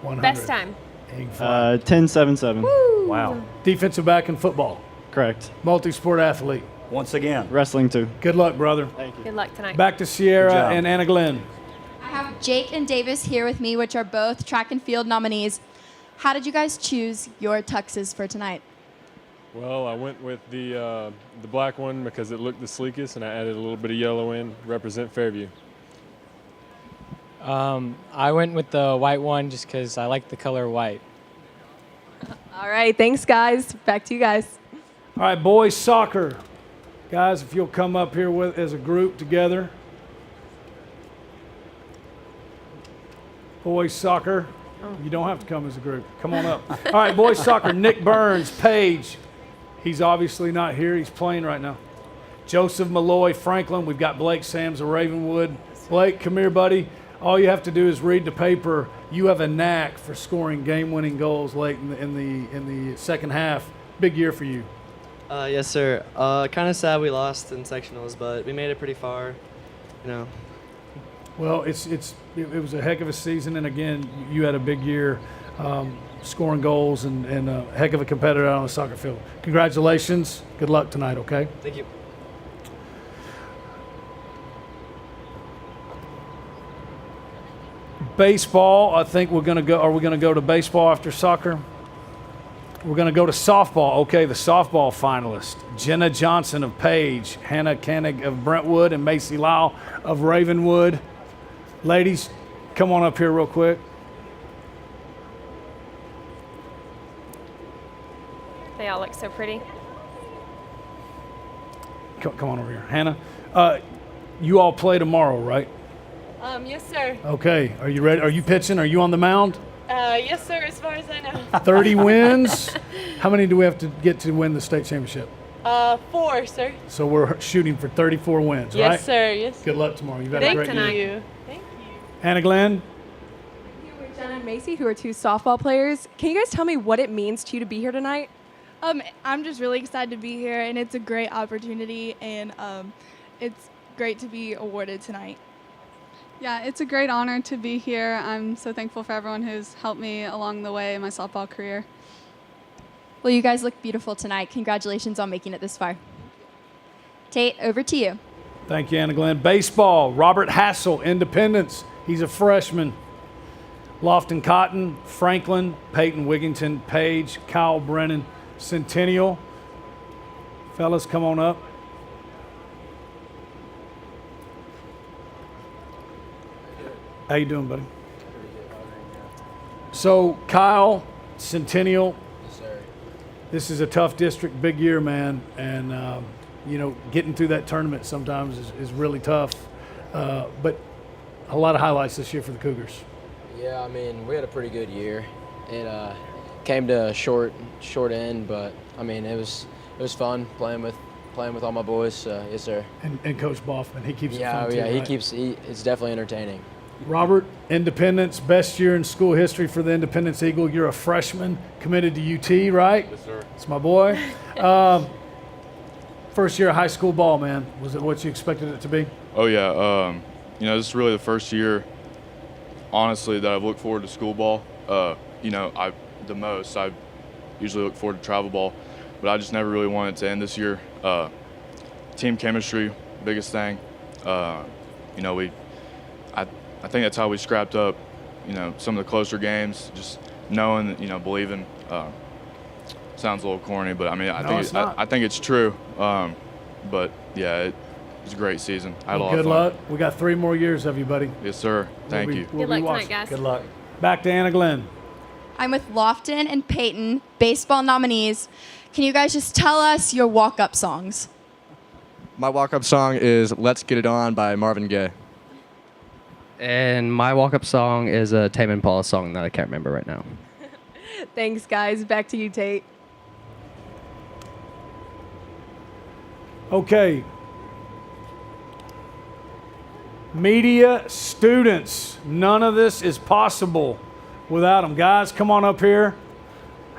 100. Best time. 10.77. Wow. Defensive back in football. Correct. Multi-sport athlete. Once again. Wrestling too. Good luck, brother. Thank you. Good luck tonight. Back to Sierra and Anna Glenn. I have Jake and Davis here with me, which are both track and field nominees. How did you guys choose your tuxes for tonight? Well, I went with the black one because it looked the sleekest, and I added a little bit of yellow in, represent Fairview. I went with the white one just because I like the color white. All right, thanks, guys. Back to you guys. All right, boys soccer. Guys, if you'll come up here with as a group together. Boys soccer. You don't have to come as a group. Come on up. All right, boys soccer. Nick Burns, Page. He's obviously not here. He's playing right now. Joseph Malloy, Franklin. We've got Blake Sams of Ravenwood. Blake, come here, buddy. All you have to do is read the paper. You have a knack for scoring game-winning goals late in the second half. Big year for you. Yes, sir. Kind of sad we lost in sectionals, but we made it pretty far. You know. Well, it was a heck of a season, and again, you had a big year, scoring goals and a heck of a competitor out on the soccer field. Congratulations. Good luck tonight. Okay. Thank you. Baseball, I think we're going to go. Are we going to go to baseball after soccer? We're going to go to softball. Okay, the softball finalists: Jenna Johnson of Page, Hannah Koenig of Brentwood, and Macy Lyle of Ravenwood. Ladies, come on up here real quick. They all look so pretty. Come on over here, Hannah. You all play tomorrow, right? Yes, sir. Okay. Are you ready? Are you pitching? Are you on the mound? Yes, sir, as far as I know. 30 wins. How many do we have to get to win the state championship? 4, sir. So we're shooting for 34 wins, right? Yes, sir. Yes. Good luck tomorrow. You've had a great year. Thank you. Thank you. Hannah Glenn. Here with Jenna and Macy, who are 2 softball players. Can you guys tell me what it means to you to be here tonight? I'm just really excited to be here, and it's a great opportunity, and it's great to be awarded tonight. Yeah, it's a great honor to be here. I'm so thankful for everyone who's helped me along the way in my softball career. Well, you guys look beautiful tonight. Congratulations on making it this far. Tate, over to you. Thank you, Hannah Glenn. Baseball, Robert Hassel, Independence. He's a freshman. Lofton Cotton, Franklin, Peyton Wigington, Page, Kyle Brennan, Centennial. Fellas, come on up. How you doing, buddy? So, Kyle, Centennial. Yes, sir. This is a tough district, big year, man. And, getting through that tournament sometimes is really tough. But a lot of highlights this year for the Cougars. Yeah, I mean, we had a pretty good year. It came to a short end, but, I mean, it was fun playing with all my boys. Yes, sir. And Coach Boffman, he keeps it fun too, right? It's definitely entertaining. Robert, Independence, best year in school history for the Independence Eagle. You're a freshman, committed to UT, right? Yes, sir. It's my boy. First year of high school ball, man. Was it what you expected it to be? Oh, yeah. This is really the first year, honestly, that I've looked forward to school ball. I usually look forward to travel ball, but I just never really wanted to end this year. Team chemistry, biggest thing. I think that's how we scrapped up, some of the closer games, just knowing, believing. Sounds a little corny, but I mean, I think it's true. But yeah, it was a great season. I had a lot of fun. Good luck. We got 3 more years of you, buddy. Yes, sir. Thank you. Good luck tonight, guys. Good luck. Back to Anna Glenn. I'm with Lofton and Peyton, baseball nominees. Can you guys just tell us your walk-up songs? My walk-up song is "Let's Get It On" by Marvin Gaye. And my walk-up song is a Tame Impala song that I can't remember right now. Thanks, guys. Back to you, Tate. Okay. Media students. None of this is possible without them. Guys, come on up here.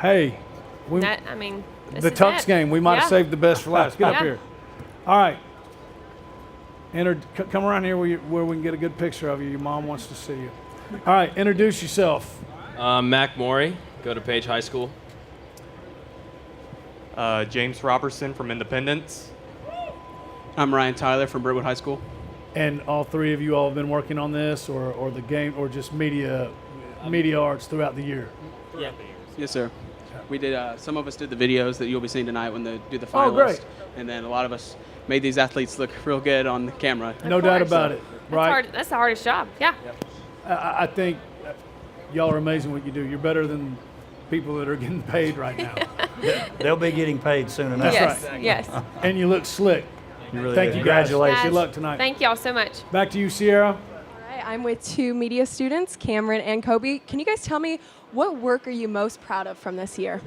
Hey. The Tux game. We might have saved the best for last. Get up here. All right. Come around here where we can get a good picture of you. Your mom wants to see you. All right, introduce yourself. Mac Morey, go to Page High School. James Robertson from Independence. I'm Ryan Tyler from Brentwood High School. And all 3 of you all have been working on this or the game or just media arts throughout the year? Yeah. Yes, sir. We did. Some of us did the videos that you'll be seeing tonight when they do the finalists. Oh, great. And then a lot of us made these athletes look real good on the camera. No doubt about it. Right? That's the hardest job. Yeah. I think y'all are amazing what you do. You're better than people that are getting paid right now. They'll be getting paid soon enough. Yes. Right. Yes. And you look slick. You really Thank do. you guys. Congratulations. Good luck tonight. Thank y'all so much. Back to you, Sierra. All right, I'm with two media students, Cameron and Kobe. Can you guys tell me what work are you most proud of from this year?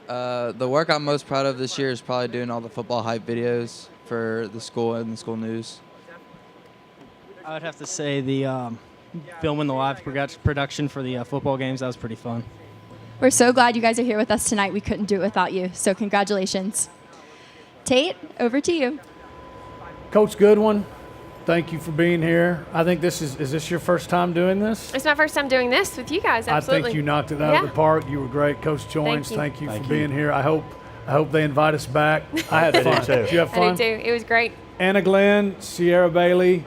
The work I'm most proud of this year is probably doing all the football hype videos for the school and the school news. I would have to say the filming the live production for the football games. That was pretty fun. We're so glad you guys are here with us tonight. We couldn't do it without you, so congratulations. Tate, over to you. Coach Goodwin, thank you for being here. I think is this your first time doing this? It's my first time doing this with you guys, absolutely. I think you knocked it out of the park. You were great. Coach Joins, thank you for being here. I hope they invite us back. I had fun. Did you have fun? I did too. It was great. Anna Glenn, Sierra Bailey.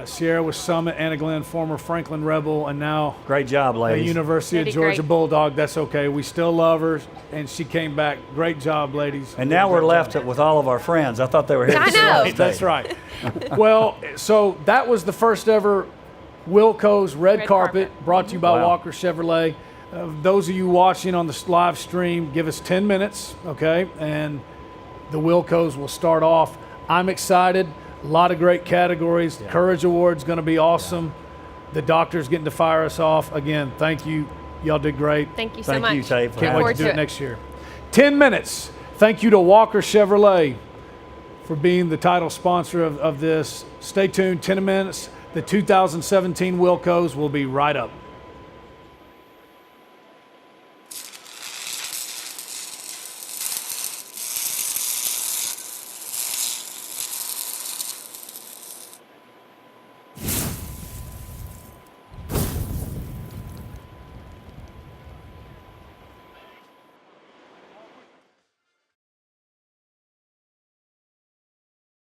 Sierra was Summit, Anna Glenn, former Franklin Rebel, and now great job, ladies. A University of Georgia Bulldog. That's okay. We still love her, and she came back. Great job, ladies. And now we're left with all of our friends. I thought they were here. I know. That's right. Well, so that was the first ever Wilco's Red Carpet brought to you by Walker Chevrolet. Those of you watching on the live stream, give us 10 minutes, okay? And the Wilco's will start off. I'm excited. A lot of great categories. The Courage Award's going to be awesome. The doctor's getting to fire us off. Again, thank you. Y'all did great. Thank you so much. Thank you, Tate. Can't wait to do it next year. 10 minutes. Thank you to Walker Chevrolet for being the title sponsor of this. Stay tuned. 10 minutes. The 2017 Wilco's will be right up.